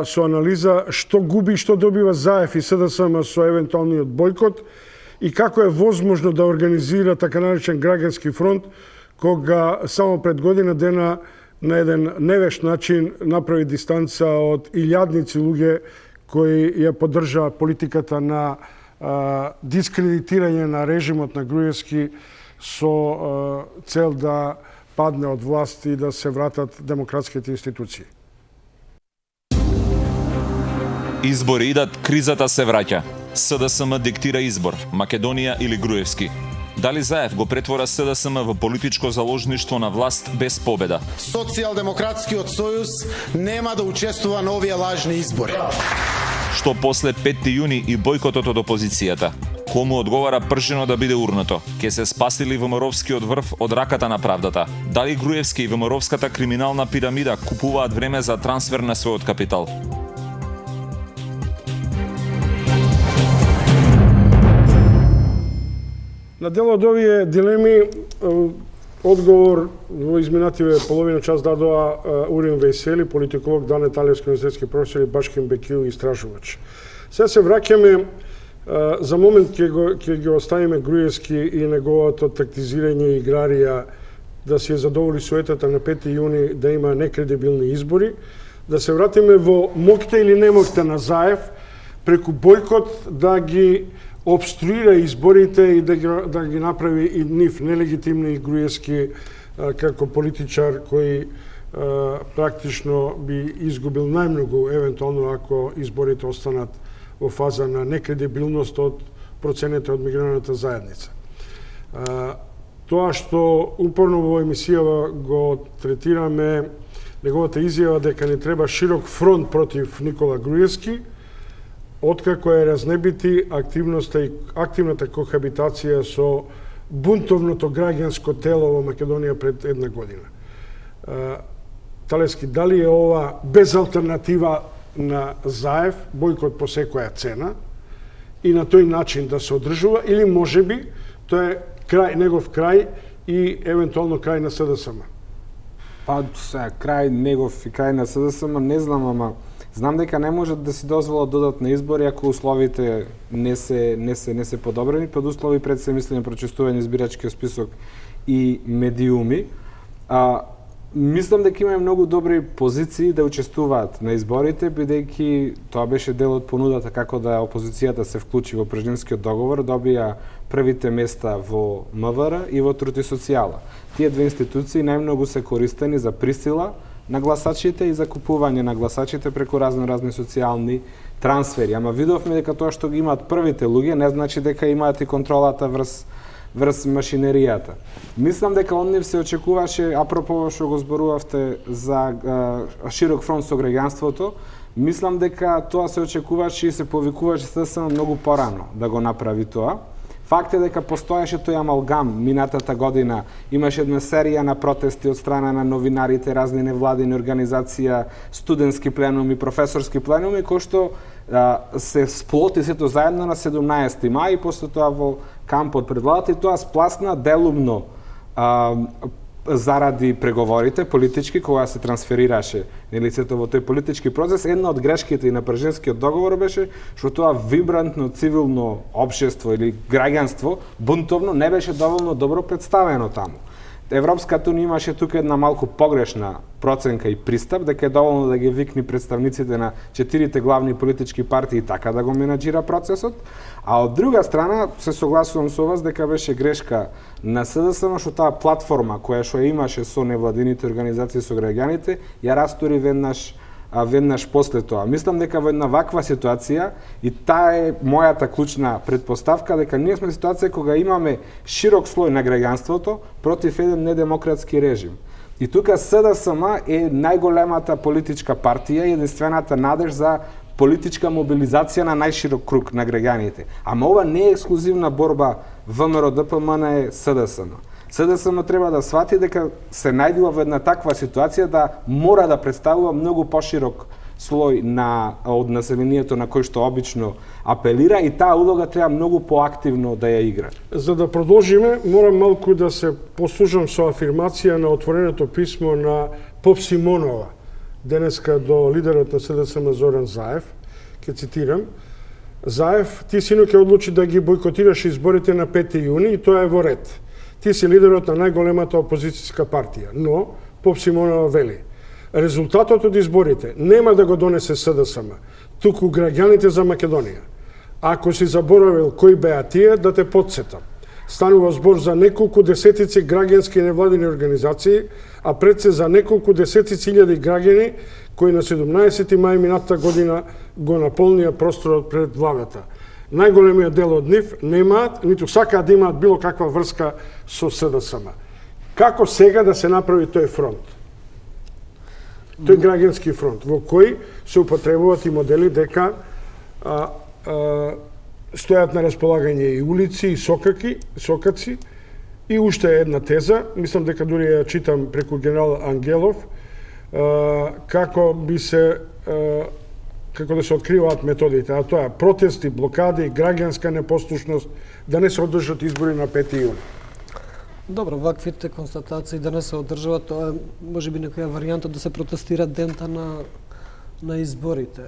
со анализа што губи и што добива ЗАЕФ и СДСМ со евентуалниот бојкот и како е возможно да организира така наречен граѓански фронт, кога само пред година дена на еден невешт начин направи дистанца од илјадници луѓе кои ја поддржаа политиката на дискредитирање на режимот на Груевски со цел да падне од власт и да се вратат демократските институции. Избори идат, кризата се враќа. СДСМ диктира избор, Македонија или Груевски. Дали ЗАЕФ го претвора СДСМ во политичко заложништво на власт без победа? Социјалдемократскиот сојуз нема да учествува на овие лажни избори. Што после 5 јуни и бојкотот од опозицијата? Кому одговара пржено да биде урнато? Ке се спасили ВМРО-вскиот врв од раката на правдата? Дали Груевски и ВМРО-вската криминална пирамида купуваат време за трансфер на својот капитал? На дел од овие дилеми одговор во изминативе половина час дадоа Урин Весели, политиколог, Дане Талевски, универзитетски професор и Башкин Бекију, истражувач. Сега се враќаме, за момент ќе ги оставиме Груевски и неговото тактизирање и играрија да се задоволи суетата на 5 јуни да има некредибилни избори, да се вратиме во моќта или немоќта на ЗАЕФ преку бојкот да ги обструира изборите и да ги направи и нив нелегитимни и Груевски како политичар кој практично би изгубил најмногу евентуално ако изборите останат во фаза на некредибилност од процените од меѓународната заедница. Тоа што упорно во емисијава го третираме неговата изјава дека не треба широк фронт против Никола Груевски, откако е разнебити активната кохабитација со бунтовното граѓанско тело во Македонија пред една година. Талевски, дали е ова без алтернатива на ЗАЕФ, бојкот по секоја цена, и на тој начин да се одржува, или можеби тоа е негов крај и евентуално крај на СДСМ? Па, крај негов и крај на СДСМ, не знам, ама знам дека не можат да си дозволат додатни избори ако условите не се подобрени, под услови пред се мислење прочистување избирачкиот список и медиуми. Мислам дека има многу добри позиции да учествуваат на изборите, бидејќи тоа беше дел од понудата како да опозицијата се вклучи во Преждемскиот договор, добија првите места во МВР и во Труд и социјала. Тие две институции најмногу се користени за присила на гласачите и за купување на гласачите преку разни социјални трансфери. Ама видовме дека тоа што ги имаат првите луѓе не значи дека имаат и контролата врз машинеријата. Мислам дека од нив се очекуваше, апропо што го зборувавте за широк фронт со граѓанството, мислам дека тоа се очекуваше и се повикуваше СДСМ многу порано да го направи тоа. Факт е дека постоеше тој амалгам минатата година, имаше една серија на протести од страна на новинарите, разни невладини организација, студентски пленуми, професорски пленуми, кои што се сплоти сето заедно на 17 мај и после тоа во кампот пред владата и тоа спласна делумно заради преговорите политички кога се трансферираше лицето во тој политички процес, една од грешките и на Пржинскиот договор беше што тоа вибрантно цивилно општество или граѓанство бунтовно не беше доволно добро представено таму. Европската унија имаше тука една малку погрешна проценка и пристап, дека е доволно да ги викни представниците на 4 главни политички партии така да го менаџира процесот, а од друга страна се согласувам со вас дека беше грешка на СДСМ што таа платформа која што имаше со невладините организации со граѓаните ја растури веднаш после тоа. Мислам дека во една ваква ситуација, и таа е мојата клучна предпоставка, дека ние сме ситуација кога имаме широк слој на граѓанството против еден недемократски режим. И тука СДСМ е најголемата политичка партија и единствената надеж за политичка мобилизација на најширок круг на граѓаните. Ама ова не е ексклузивна борба ВМРО ДПМН е СДСМ. СДСМ треба да свати дека се најдува во една таква ситуација да мора да представува многу поширок слој од населението на кој што обично апелира, и таа улога треба многу поактивно да ја игра. За да продолжиме, морам малку да се послужам со афирмација на отвореното писмо на Поп Симонова денеска до лидерот на СДСМ Зоран Заев. Ке цитирам: Заев, ти синоќа одлучи да ги бойкотираш изборите на 5 јуни и тоа е во ред. Ти си лидерот на најголемата опозицијска партија, но Поп Симонова вели: резултатот од изборите нема да го донесе СДСМ, туку граѓаните за Македонија. Ако си заборавил кои беа тие, да те потсетам. Станува збор за неколку десетици граѓански невладини организации, а пред се за неколку десетици илјади граѓани кои на 17 мај минатата година го наполнија просторот пред владата. Најголемиот дел од нив немаат, ниту сакаат да имаат било каква врска со СДСМ. Како сега да се направи тој фронт? Тој граѓански фронт, во кој се употребуваат и модели дека стојат на располагање и улици, и сокаци, и уште една теза, мислам дека дури ја читам преку генерал Ангелов, како да се откриваат методите, а тоа е протести, блокади, граѓанска непослушност, да не се одржат избори на 5 јуни. Добро, ваквите констатации да не се одржават, тоа е можеби некоја варијанта да се протестира дента на изборите.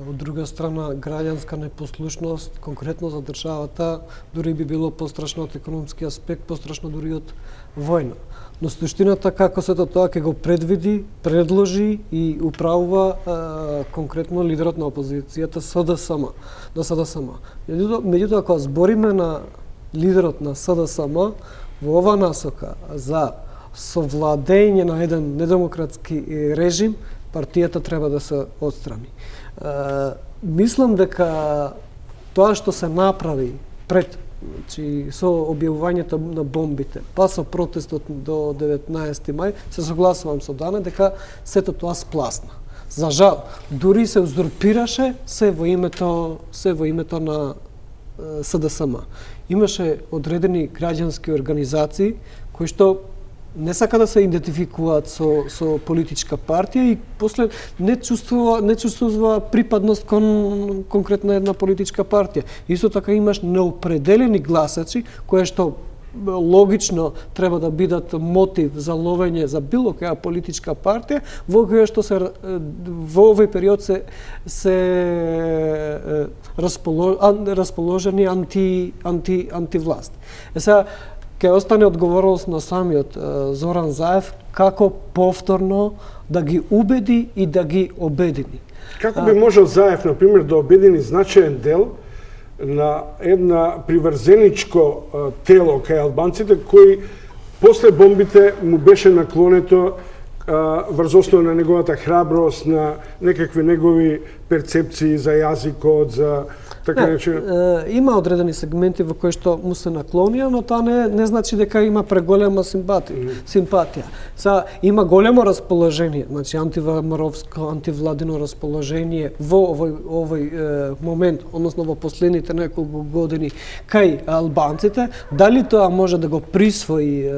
Од друга страна, граѓанска непослушност, конкретно за државата, дури би било пострашно од економски аспект, пострашно дури од војна. Но суштината како сето тоа ќе го предвиди, предложи и управува конкретно лидерот на опозицијата СДСМ. Меѓутоа, кога збориме на лидерот на СДСМ во ова насока за совладење на еден недемократски режим, партијата треба да се отстрани. Мислам дека тоа што се направи пред со објавувањето на бомбите, па со протестот до 19 мај, се согласувам со Дане дека сето тоа спласна. За жал, дури се узурпираше се во името на СДСМ. Имаше одредени граѓански организации кои што не сака да се идентификуваат со политичка партија и после не чувствува припадност кон конкретна една политичка партија. Исто така имаш неопределени гласачи кои што логично треба да бидат мотив за ловење за било која политичка партија, во која што се во овој период се расположени антивласт. Сега ќе остане одговорност на самиот Зоран Заев како повторно да ги убеди и да ги обедини. Како би можел Заев, например, да обедини значаен дел на една приврзеничко тело кај албанците, кој после бомбите му беше наклонето врз основа на неговата храброст, на некакви негови перцепции за јазикот, за така речено. Има одредени сегменти во кои што му се наклонија, но тоа не значи дека има преголема симпатија. Има големо расположение, значи антивмировско, антивладино расположение во овој момент, односно во последните неколку години кај албанците. Дали тоа може да го присвои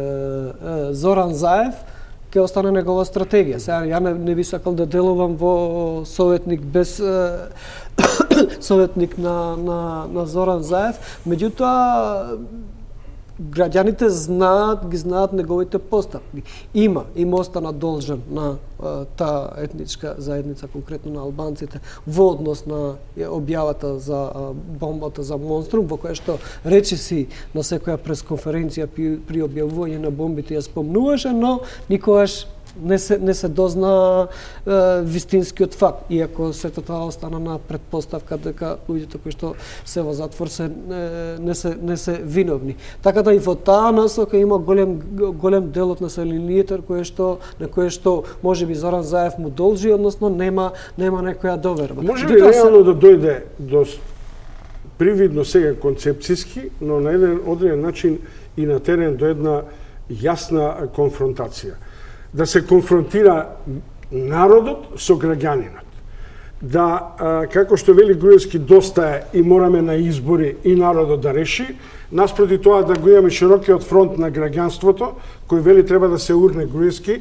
Зоран Заев, ќе остане негова стратегија. Сега ја не би сакал да делувам во советник без советник на Зоран Заев, меѓутоа граѓаните ги знаат неговите постапки. Има остана должен на таа етничка заедница, конкретно на албанците, во однос на објавата за бомбата за Монструм, во која што речиси на секоја пресконференција при објавување на бомбите ја спомнуваше, но никогаш не се дозна вистинскиот факт, иако сето тоа остана на предпоставка дека луѓето кои што се во затвор не се виновни. Така да и во таа насока има голем дел од населението на кое што можеби Зоран Заев му должи, односно нема некоја доверба. Може ли реално да дојде до привидно сега концепцијски, но на еден одреден начин и на терен до една јасна конфронтација? Да се конфронтира народот со граѓанинот. Да, како што вели Груевски, доста е и мораме на избори и народот да реши, наспроти тоа да го имаме широкиот фронт на граѓанството, кој вели треба да се урне Груевски,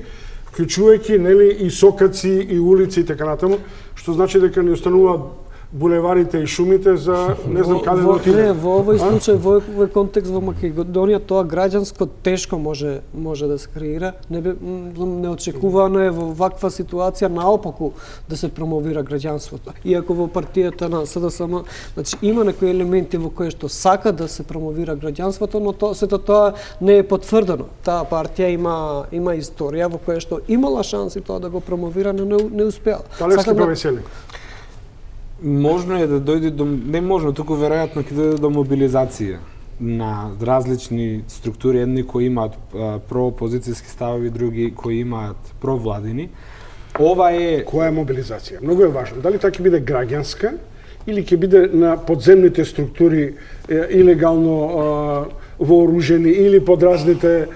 вклучувајќи нели и сокаци и улици и така натаму, што значи дека не остануваат булеварите и шумите за не знам каде да отиде. Не, во овој случај, во овој контекст во Македонија, тоа граѓанско тешко може да се креира. Неочекувано е во ваква ситуација наопаку да се промовира граѓанството. Иако во партијата на СДСМ, значи има некои елементи во кои што сака да се промовира граѓанството, но сето тоа не е потврдено. Таа партија има историја во која што имала шанси тоа да го промовира, но не успеала. Талевски повесели. Можно е да дојде до, не можно, туку веројатно ќе дојде до мобилизација на различни структури, едни кои имаат проопозицијски ставови, други кои имаат провладини. Ова е... Која е мобилизација? Многу е важно. Дали тоа ќе биде граѓанска или ќе биде на подземните структури илегално вооружени или под разните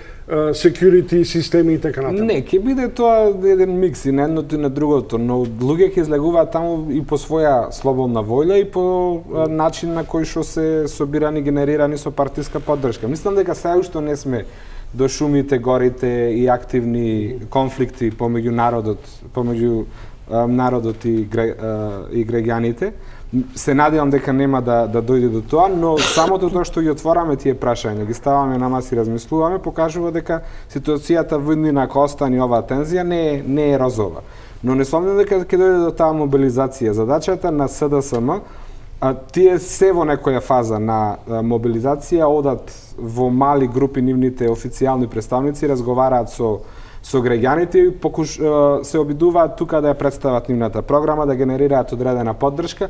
security системи и така натаму? Не, ќе биде тоа еден микс и на едното и на другото, но луѓе ќе излегуваат таму и по своја слободна воља и по начин на кој што се собирани, генерирани со партиска поддршка. Мислам дека сега уште не сме до шумите, горите и активни конфликти помеѓу народот и граѓаните. Се надевам дека нема да дојде до тоа, но самото тоа што ги отвораме тие прашања, ги ставаме на маса и размислуваме, покажува дека ситуацијата во иднина, ако остане оваа тензија, не е розова. Но не сомнам дека ќе дојде до таа мобилизација. Задачата на СДСМ, тие се во некоја фаза на мобилизација, одат во мали групи нивните официјални представници, разговараат со граѓаните и се обидуваат тука да ја представат нивната програма, да генерираат одредена поддршка.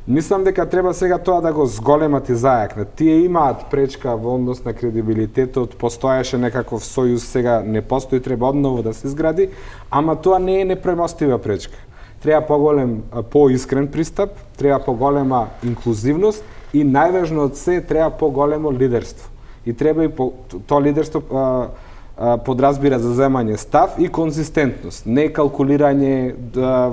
Мислам дека треба сега тоа да го зголемат и зајакнат. Тие имаат пречка во однос на кредибилитетот, постоеше некаков сојуз, сега не постои, треба одново да се изгради, ама тоа не е непремостива пречка. Треба поголем, поискрен пристап, треба поголема инклузивност и најважно од се треба поголемо лидерство. И треба и тоа лидерство подразбира за земање став и конзистентност, не калкулирање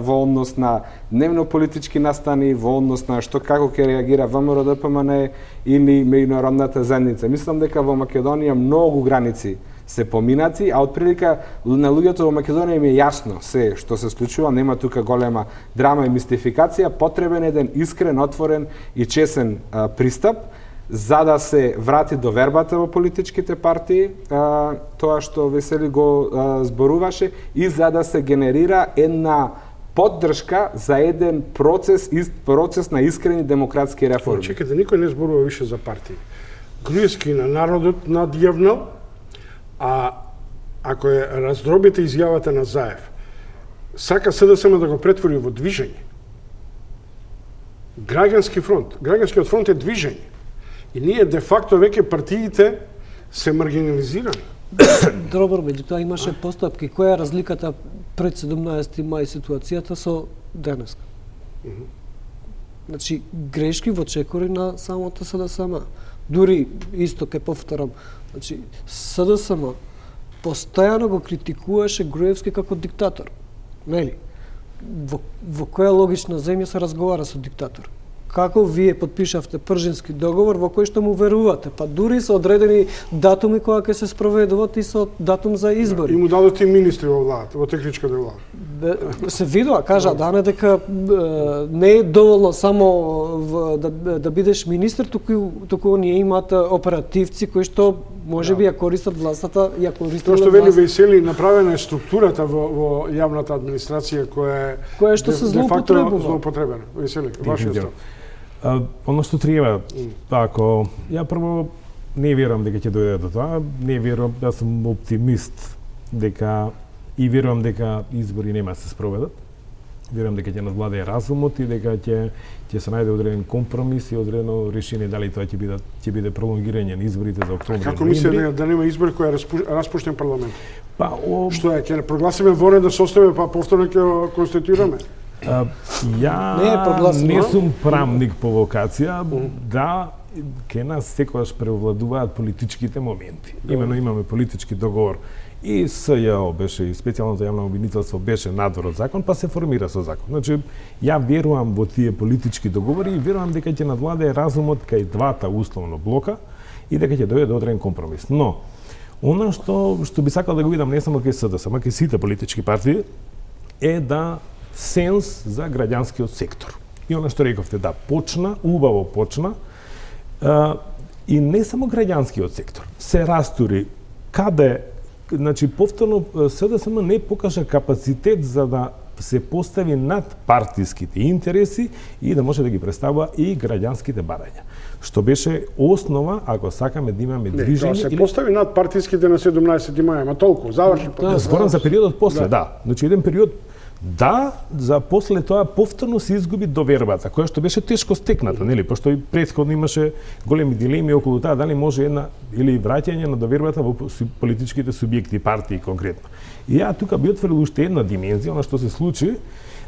во однос на дневно-политички настани, во однос на што како ќе реагира ВМРО ДПМН или меѓународната заедница. Мислам дека во Македонија многу граници се поминати, а отприлика на луѓето во Македонија им е јасно се што се случува, нема тука голема драма и мистификација, потребен еден искрен, отворен и чесен пристап за да се врати до вербата во политичките партии, тоа што Весели го зборуваше, и за да се генерира една поддршка за еден процес на искрени демократски реформи. Чекайте, никој не зборува више за партии. Груевски на народот надјавнал, а ако раздробите изјавата на Заев, сака СДСМ да го претвори во движење. Граѓански фронт. Граѓанскиот фронт е движење. И ние де-факто веќе партиите се маргинализирани. Добро, меѓутоа имаше постапки. Која е разликата пред 17 мај ситуацијата со денес? Значи, грешки во чекори на самото СДСМ. Дури, исто ке повторам, значи, СДСМ постојано го критикуваше Груевски како диктатор. Нели? Во која логична земја се разговара со диктатор? Како вие подпишавте Пржински договор во кој што му верувате, па дури со одредени датуми кога ќе се спроведуваат и со датум за избори. И му дадоте министри во владата, во техничката влада. Се видува, кажа Дане дека не е доволно само да бидеш министер, туку оние имаат оперативци кои што Може би ја користат властата, ја користат Тоа што вели Весели, направена е структурата во јавната администрација која што се злоупотребена. Весели, вашиот став. Оно што треба, ако ја прво не верувам дека ќе дојде до тоа, не верувам, да сум оптимист дека и верувам дека избори нема да се спроведат. Верувам дека ќе надвладее разумот и дека ќе се најде одреден компромис и одредено решение дали тоа ќе биде пролонгирање на изборите за октомври. Како мислите да нема избори кој е распуштен парламент? Па што е, ќе прогласиме вонредно состојба па повторно ќе конституираме? Ја не сум правник по вокација, да, ке нас секогаш превладуваат политичките моменти. Имено имаме политички договор и СЈО беше, и специјалното јавно обвинителство беше надвор од закон, па се формира со закон. Значи, ја верувам во тие политички договори и верувам дека ќе надвладее разумот кај двата условно блока и дека ќе дојде до одреден компромис. Но, она што би сакал да го видам не само кај СДС, ама кај сите политички партии, е да сенс за граѓанскиот сектор. И она што рековте, да, почна, убаво почна, и не само граѓанскиот сектор, се растури каде, значи повторно СДСМ не покажа капацитет за да се постави над партиските интереси и да може да ги представува и граѓанските барања. Што беше основа, ако сакаме да имаме движење... се постави над партиските на 17 маја, ама толку, заврши. Зборам за периодот после, да. Значи еден период, да, за после тоа повторно се изгуби довербата, која што беше тешко стекната, нели, пошто и претходно имаше големи дилеми околу таа дали може една или враќање на довербата во политичките субјекти, партии конкретно. И ја тука би отворил уште една димензија, она што се случи,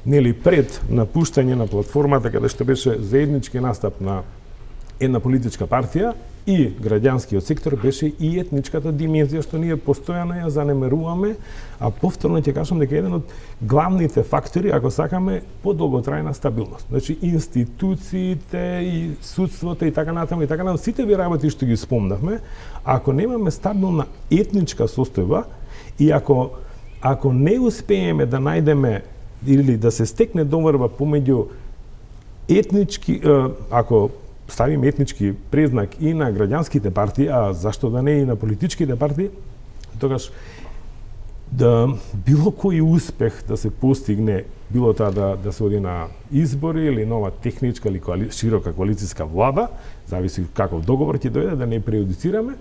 нели, пред напуштање на платформата каде што беше заеднички настап на една политичка партија и граѓанскиот сектор, беше и етничката димензија што ние постојано ја занемеруваме, а повторно ќе кажам дека еден од главните фактори, ако сакаме, подолготрајна стабилност. Значи, институциите и судството и така натаму, сите ви работи што ги спомнавме, ако немаме стабилна етничка состојба и ако не успееме да најдеме или да се стекне доверба помеѓу етнички, ако ставиме етнички признак и на граѓанските партии, а зашто да не и на политичките партии, тогаш да било кој успех да се постигне, било тоа да се оди на избори или нова техничка или широка коалицијска влада, зависи каков договор ќе дојде, да не преюдицираме,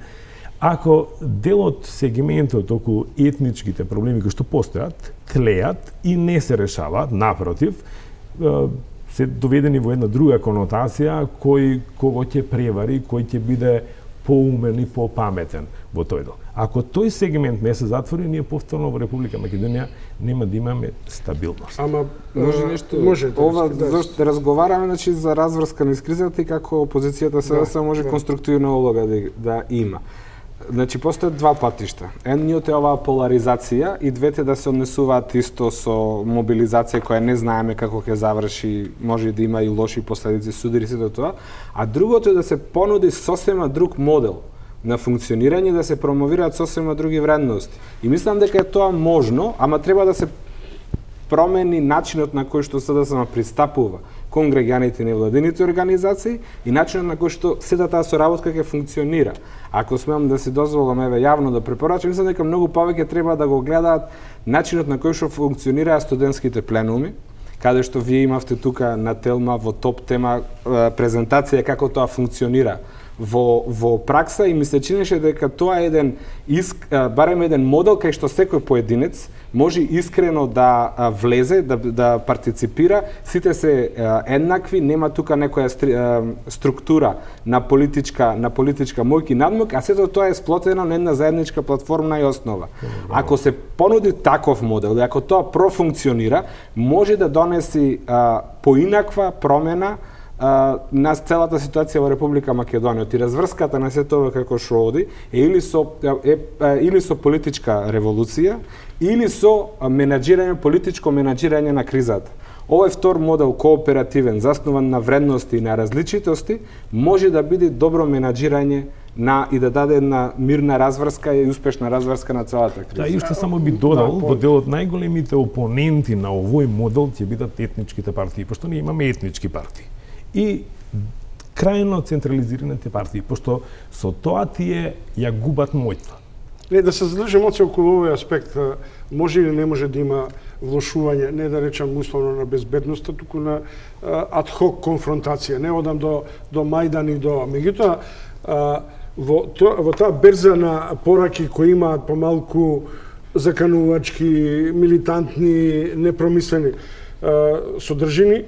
ако делот сегментот околу етничките проблеми кои што постојат, тлеат и не се решаваат, напротив, се доведени во една друга конотација, кого ќе превари, кој ќе биде поумен и попаметен во тој дел. Ако тој сегмент не се затвори, ние повторно во Република Македонија нема да имаме стабилност. Ама може нешто ова зашто разговараме, значи, за разврска низ кризата и како опозицијата СДС може конструктивна улога да има. Значи, постојат два патишта. Едниот е оваа поларизација и двете да се однесуваат исто со мобилизација која не знаеме како ќе заврши, може да има и лоши последици, судири се до тоа. А другото е да се понуди сосема друг модел на функционирање, да се промовираат сосема други вредности. И мислам дека е тоа можно, ама треба да се промени начинот на кој што СДСМ пристапува кон граѓаните и невладините организации и начинот на кој што сета таа соработка ќе функционира. Ако смеам да си дозволам јавно да препорачам, мислам дека многу повеќе треба да го гледаат начинот на кој што функционираат студентските пленуми, каде што вие имавте тука на Телма во топ тема презентација како тоа функционира во пракса и ми се чинеше дека тоа е барем еден модел кај што секој поединец може искрено да влезе, да партиципира, сите се еднакви, нема тука некоја структура на политичка моќ и надмок, а сето тоа е сплотено на една заедничка платформна и основа. Ако се понуди таков модел, и ако тоа профункционира, може да донеси поинаква промена на целата ситуација во Република Македонија. И разврската на сето ова како што оди или со политичка револуција, или со политичко менаџирање на кризата. Овој втор модел, кооперативен, заснуван на вредности и на различитости, може да биде добро менаџирање и да даде една мирна разврска и успешна разврска на целата криза. Да, и што само би додал, во делот најголемите опоненти на овој модел ќе бидат етничките партии, пошто ние имаме етнички партии. И крајно централизираните партии, пошто со тоа тие ја губат моќта. Не, да се задржи емоција околу овој аспект, може или не може да има влошување, не да речам условно на безбедноста, туку на адхок конфронтација. Не одам до Мајдан и до... Меѓутоа, во таа берза на пораки кои имаат помалку заканувачки, милитантни, непромислени содржини,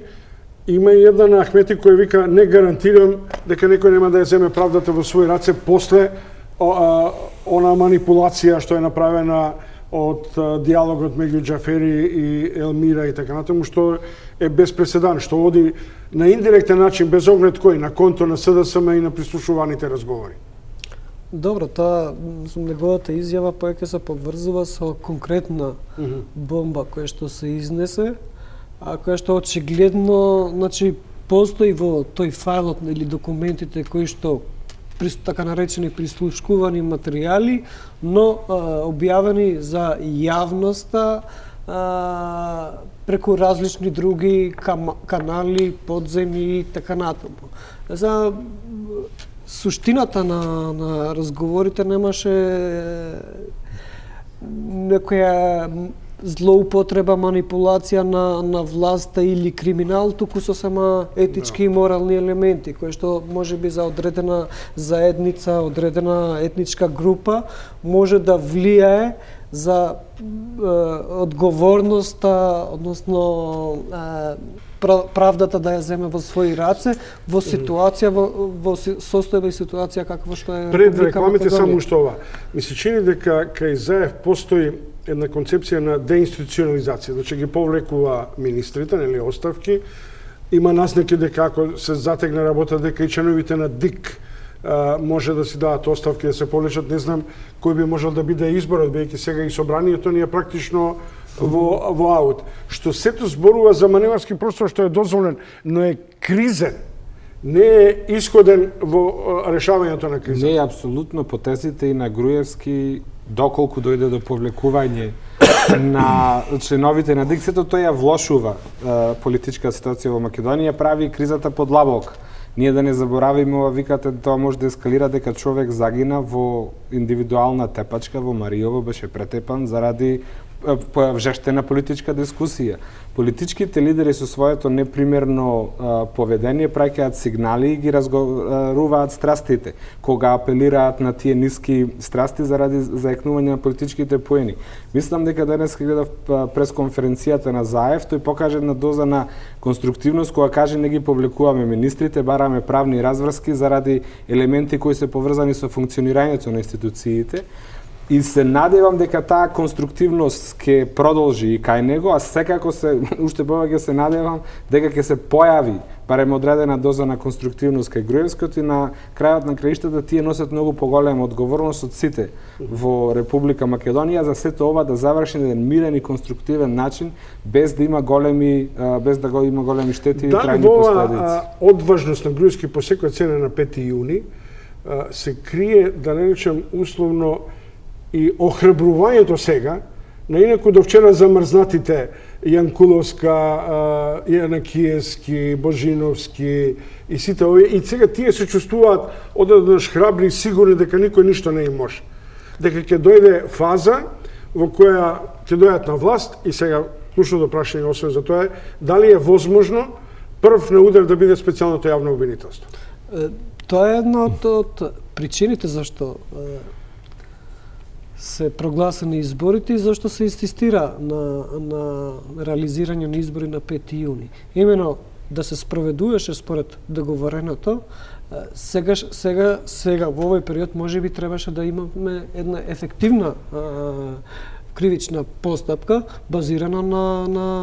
има и една на Ахмети која вика: не гарантирам дека некој нема да ја земе правдата во своји раце после она манипулација што е направена од диалогот меѓу Џафери и Елмира и така натаму, што е без преседан, што оди на индиректен начин, без оглед кој, на конто на СДСМ и на прислушуваните разговори. Добро, таа неговата изјава повеќе се поврзува со конкретна бомба која што се изнесе, а која што очигледно, значи, постои во тој фајлот или документите кои што така наречени прислушкувани материјали, но објавени за јавноста преку различни други канали, подземни и така натаму. За суштината на разговорите немаше некоја злоупотреба, манипулација на власта или криминал, туку сосема етички и морални елементи, кои што можеби за одредена заедница, одредена етничка група може да влијае за одговорноста, односно правдата да ја земе во своји раце, во ситуација, во состојба и ситуација каква што е Пред рекламите само што ова. Ми се чини дека кај ЗАЕВ постои една концепција на деинституционализација, значи ги повлекува министрите, нели, оставки, има назнаки дека ако се затегне работа, дека и членовите на ДИК може да си дадат оставки, да се повлечат. Не знам кој би можел да биде изборот, бидејќи сега и собранието ни е практично во аут. Што сето зборува за маневарски простор што е дозволен, но е кризен, не е исходен во решавањето на криза. Не е апсолутно по тезите и на Груевски, доколку дојде до повлекување на членовите на ДИК, сето тоа ја влошува политичка ситуација во Македонија, прави кризата подлабока. Ние да не заборавиме, ова викате, тоа може да ескалира дека човек загина во индивидуална тепачка во Мариово, беше претепан заради жештена политичка дискусија. Политичките лидери со своето непримерно поведение праќаат сигнали и ги разговаруваат страстите, кога апелираат на тие ниски страсти заради заекнување на политичките поени. Мислам дека денес гледав пресконференцијата на ЗАЕВ, тој покаже една доза на конструктивност кога каже не ги повлекуваме министрите, бараме правни разврски заради елементи кои се поврзани со функционирањето на институциите. И се надевам дека таа конструктивност ќе продолжи и кај него, а секако уште повеќе се надевам дека ќе се појави барем одредена доза на конструктивност кај Груевскиот и на крајот на краиштата тие носат многу поголема одговорност од сите во Република Македонија за сето ова да заврши на еден мирен и конструктивен начин без да има големи штети и трајни последици. Одважност на Груевски по секоја цена на 5 јуни се крие, да не речем условно, и охрабрувањето сега, на инаку до вчера замрзнатите Јанкуловска, Јанакиевски, Божиновски и сите овие, и сега тие се чувствуваат одеднаш храбри и сигурни дека никој ништо не им може. Дека ќе дојде фаза во која ќе дојдат на власт и сега клучното прашање освен за тоа е дали е возможно прв на удар да биде специјалното јавно обвинителство. Тоа е една од причините зашто се прогласени изборите и зашто се инсистира на реализирање на избори на 5 јуни. Имено да се спроведуваше според договореното, сега во овој период можеби требаше да имаме една ефективна кривична постапка базирана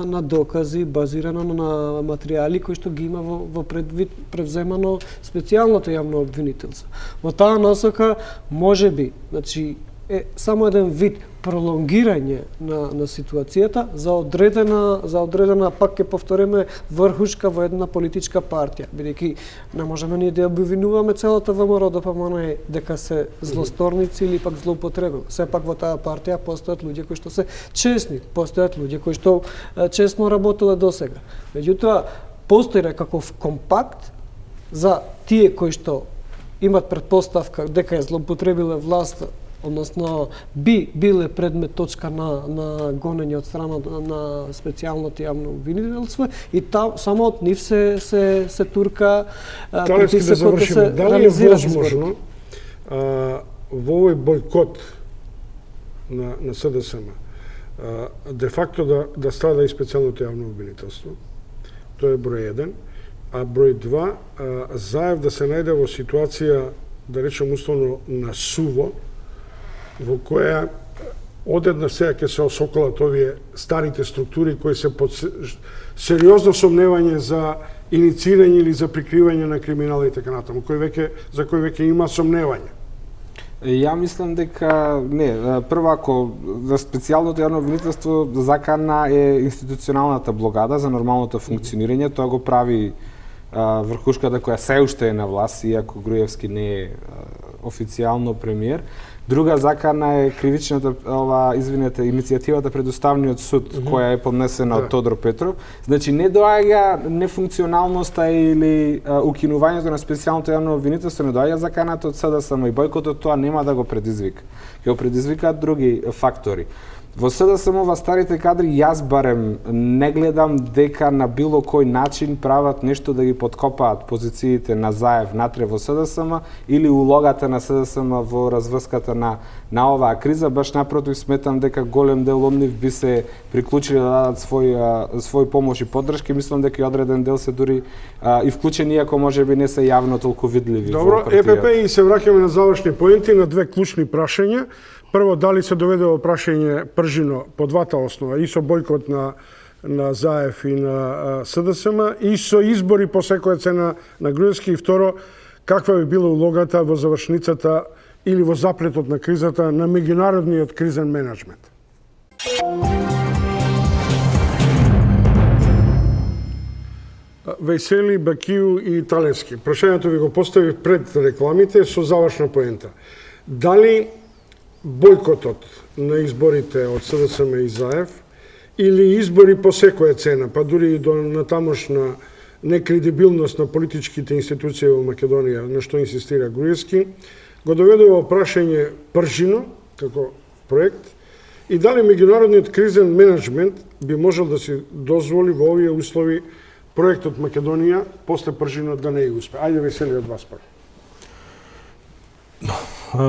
на докази, базирана на материјали кои што ги има во предвид превземано специјалното јавно обвинителство. Во таа насока можеби, значи е само еден вид пролонгирање на ситуацијата за одредена, пак ќе повториме, врхушка во една политичка партија, бидејќи не можеме ние да обвинуваме целата ВМРО ДПМН дека се злосторници или пак злоупотребени. Сепак во таа партија постојат луѓе кои што се честни, постојат луѓе кои што честно работеле досега. Меѓутоа, постои некаков компакт за тие кои што имат предпоставка дека ја злоупотребиле власт, односно би биле предмет точка на гонење од страна на специјалното јавно обвинителство и само од нив се турка притисокот да се дали е возможно во овој бојкот на СДСМ де факто да страда и специјалното јавно обвинителство. Тоа е број 1. А број 2, Заев да се најде во ситуација, да речем условно, на суво, во која одеднаш сега ќе се осоколат овие старите структури кои се под сериозно сомневање за инициирање или за прикривање на криминала и така натаму, за кој веќе има сомневање. Ја мислам дека прво ако за специјалното јавно обвинителство закана е институционалната блокада за нормалното функционирање, тоа го прави врхушката која се уште е на власт, иако Груевски не е официјално премиер. Друга закана е кривичната иницијативата пред Уставниот суд, која е поднесена од Тодор Петров. Значи не доаѓа нефункционалноста или укинувањето на специјалното јавно обвинителство, не доаѓа заканата од СДСМ и бојкотот тоа нема да го предизвика. Ќе го предизвикаат други фактори. Во СДСМ во старите кадри јас барем не гледам дека на било кој начин прават нешто да ги подкопаат позициите на Заев натре во СДСМ или улогата на СДСМ во разврската на оваа криза. Баш напротив, сметам дека голем дел од нив би се приклучили да дадат свој помош и поддршка. Мислам дека и одреден дел се дури и вклучени, иако можеби не се јавно толку видливи. Добро, ЕПП и се враќаме на завршни поенти на две клучни прашања. Прво, дали се доведе во прашање пржино по двата основа, и со бојкот на Заев и на СДСМ, и со избори по секоја цена на Груевски, и второ, каква би била улогата во завршницата или во заплетот на кризата на меѓународниот кризен менеджмент? Весели, Бакију и Талевски. Прашањето ви го поставив пред рекламите со завршна поента. Дали бојкотот на изборите од СДСМ и Заев или избори по секоја цена, па дури и до натамошна некредибилност на политичките институции во Македонија, на што инсистира Груевски, го доведе во прашање пржино, како проект, и дали меѓународниот кризен менеджмент би можел да си дозволи во овие услови проектот Македонија после пржино да не ја успе. Ајде, Весели, од вас прво.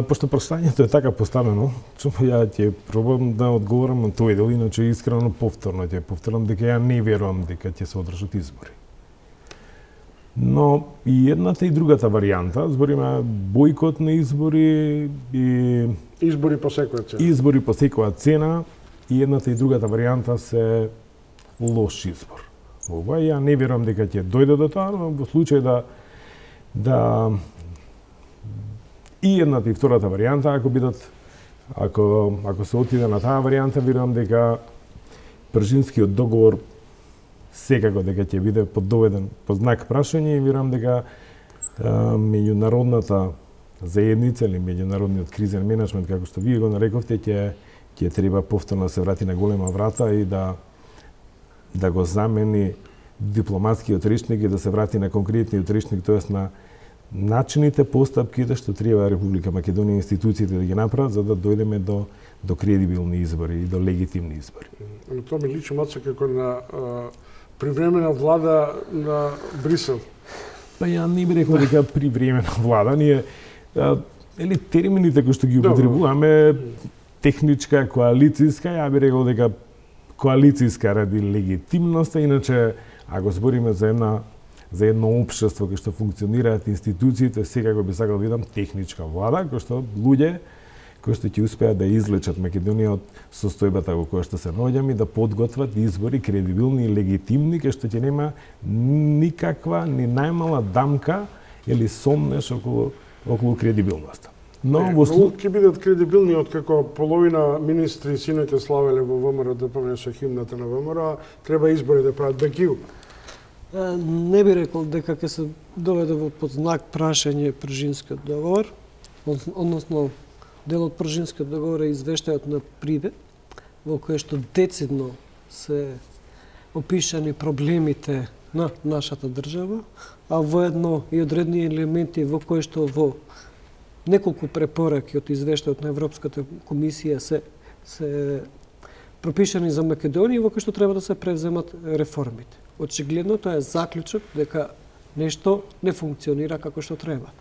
Пошто прашањето е така поставено, ја ќе пробам да одговорам на тој дел, иначе искрено повторно ќе повторам дека ја не верувам дека ќе се одржат избори. Но и едната и другата варијанта, збориме бојкот на избори и избори по секоја цена. Избори по секоја цена и едната и другата варијанта се лош избор. Ова ја не верувам дека ќе дојде до тоа, но во случај да и едната и втората варијанта, ако се отиде на таа варијанта, верувам дека пржинскиот договор секако дека ќе биде поддоведен под знак прашање и верувам дека меѓународната заедница или меѓународниот кризен менеджмент, како што вие го нарековте, ќе треба повторно да се врати на голема врата и да го замени дипломатскиот речник и да се врати на конкретниот речник, тоест на начините, постапките што треба Република Македонија и институциите да ги направат за да дојдеме до кредибилни избори и до легитимни избори. Но тоа ми личи маца како на привремена влада на Брисел. Па ја не би рекол дека привремена влада, ние термините кои што ги употребуваме техничка, коалицијска, ја би рекол дека коалицијска ради легитимноста, иначе ако збориме за едно општество кај што функционираат институциите, секако би сакал да видам техничка влада, кој што луѓе кои што ќе успеат да излечат Македонија од состојбата во која што се наоѓаме и да подготват избори кредибилни и легитимни, кај што ќе нема никаква, ни најмала дамка или сомнеш околу кредибилноста. Но ќе бидат кредибилни откако половина министри синоќа славеле во ВМРО ДПМН со химната на ВМРО, треба избори да прават. Бакију. Не би рекол дека ќе се доведе во под знак прашање пржинскиот договор, односно дел од пржинскиот договор е извештајот на Приде, во кој што децидно се опишани проблемите на нашата држава, а воедно и одредни елементи во кои што во неколку препораки од извештајот на Европската комисија се пропишани за Македонија, во кои што треба да се превземат реформите. Очигледно тоа е заклучок дека нешто не функционира како што треба.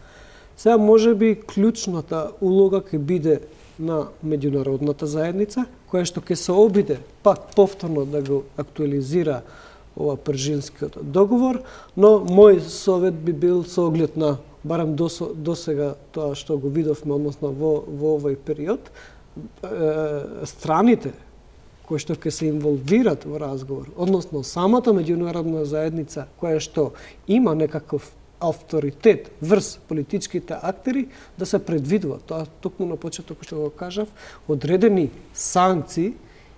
Сега можеби клучната улога ќе биде на меѓународната заедница, која што ќе се обиде пак повторно да го актуализира ова Пржинскиот договор, но мој совет би бил со оглед на барем до сега тоа што го видовме, односно во овој период, страните кои што ќе се инволвират во разговор, односно самата меѓународна заедница која што има некаков авторитет врз политичките актери, да се предвидува, тоа токму на почеток што го кажав, одредени санкции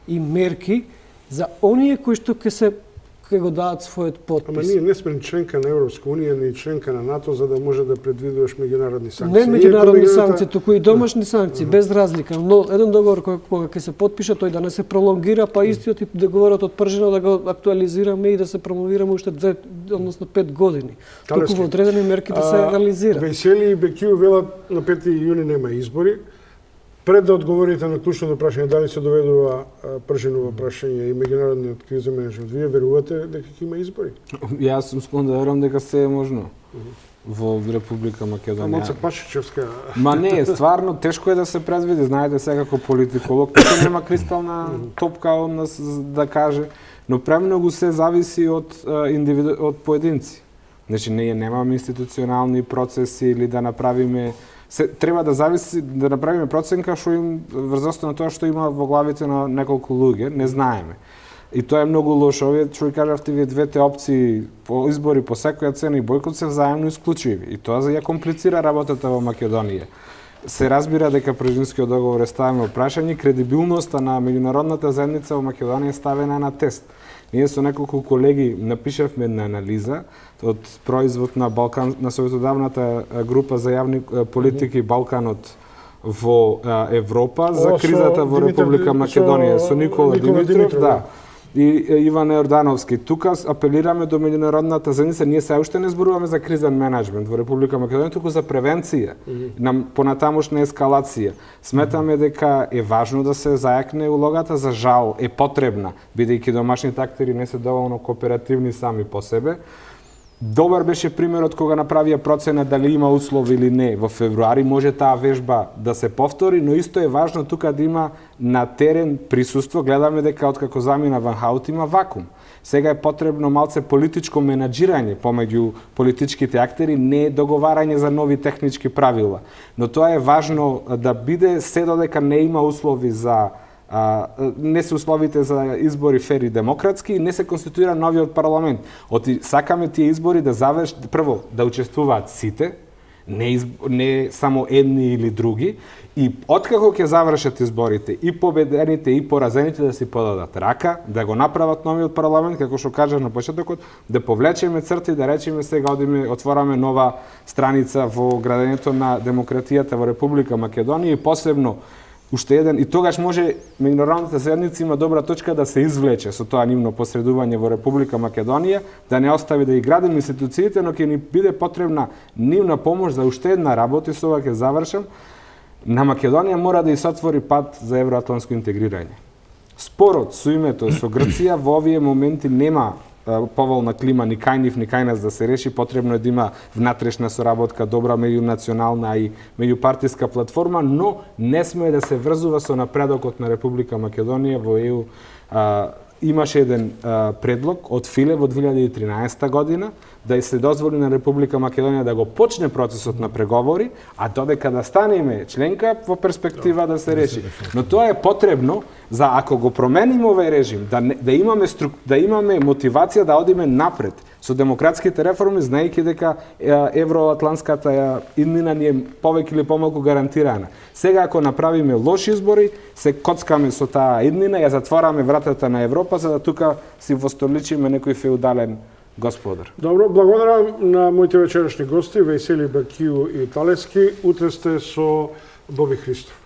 и мерки за оние кои што ќе го дадат својот подпис. Ама ние не сме членка на Европска унија, ни членка на НАТО, за да може да предвидуваш меѓународни санкции. Не меѓународни санкции, туку и домашни санкции, без разлика. Но еден договор кога ќе се подпише, тој да не се пролонгира, па истиот и договорот од Пржина да го актуализираме и да се промовираме уште 5 години. Туку во одредени мерки да се реализира. Весели и Бекију велат на 5 јуни нема избори. Пред да одговорите на клучното прашање дали се доведува Пржиново прашање и меѓународниот кризен менеджмент, вие верувате дека ќе има избори? Јас сум склон да верувам дека се е можно во Република Македонија. Моца Пашичевска. Ма не, стварно тешко е да се предвиди, знаете сега како политиколог, тој нема кристална топка од нас да каже, но премногу се зависи од поединци. Значи ние немаме институционални процеси или да направиме треба да зависи да направиме проценка што им врз основа на тоа што има во главите на неколку луѓе, не знаеме. И тоа е многу лошо. Овие што ви кажавте вие двете опции по избори по секоја цена и бойкот се взаимно исклучиви и тоа ја комплицира работата во Македонија. Се разбира дека Пржинскиот договор е ставен во прашање, кредибилноста на меѓународната заедница во Македонија е ставена на тест. Ние со неколку колеги напишавме една анализа од производ на советодавната група за јавни политики Балканот во Европа за кризата во Република Македонија со Никола Димитров, да. И Иван Јордановски. Тука апелираме до меѓународната заедница, ние се уште не зборуваме за кризен менеджмент во Република Македонија, туку за превенција, на понатамошна ескалација. Сметаме дека е важно да се зајакне улогата, за жал е потребна, бидејќи домашните актери не се доволно кооперативни сами по себе. Добар беше примерот кога направија процена дали има услови или не во февруари, може таа вежба да се повтори, но исто е важно тука да има на терен присуство. Гледаме дека откако замина Ван Хаут има вакуум. Сега е потребно малце политичко менаџирање помеѓу политичките актери, не договарање за нови технички правила. Но тоа е важно да биде се додека не има услови за не се условите за избори фер и демократски и не се конституира новиот парламент. Сакаме тие избори да завршат, прво, да учествуваат сите, не само едни или други, и откако ќе завршат изборите, и победените и поразените да си подадат рака, да го направат новиот парламент, како што кажав на почетокот, да повлечеме црта и да речеме сега отвораме нова страница во градењето на демократијата во Република Македонија и посебно уште еден, и тогаш може меѓународната заедница има добра точка да се извлече со тоа нивно посредување во Република Македонија, да не остави да ги градим институциите, но ќе ни биде потребна нивна помош за уште една работа, и со ова ќе завршам. На Македонија мора да се отвори пат за евроатлантско интегрирање. Спорот со името со Грција во овие моменти нема поволна клима ни кај нив, ни кај нас да се реши, потребно е да има внатрешна соработка, добра меѓунационална и меѓупартиска платформа, но не смее да се врзува со напредокот на Република Македонија во ЕУ. Имаше еден предлог од Филе во 2013 година да се дозволи на Република Македонија да го почне процесот на преговори, а додека да станеме членка во перспектива да се реши. Но тоа е потребно за ако го промениме овој режим, да имаме мотивација да одиме напред со демократските реформи, знаејќи дека евроатлантската иднина ни е повеќе или помалку гарантирана. Сега ако направиме лоши избори, се коцкаме со таа иднина, ја затвораме вратата на Европа за да тука си востоличиме некој феудален господар. Добро, благодарам на моите вечерашни гости, Весели Бекију и Талески. Утре сте со Боби Христов.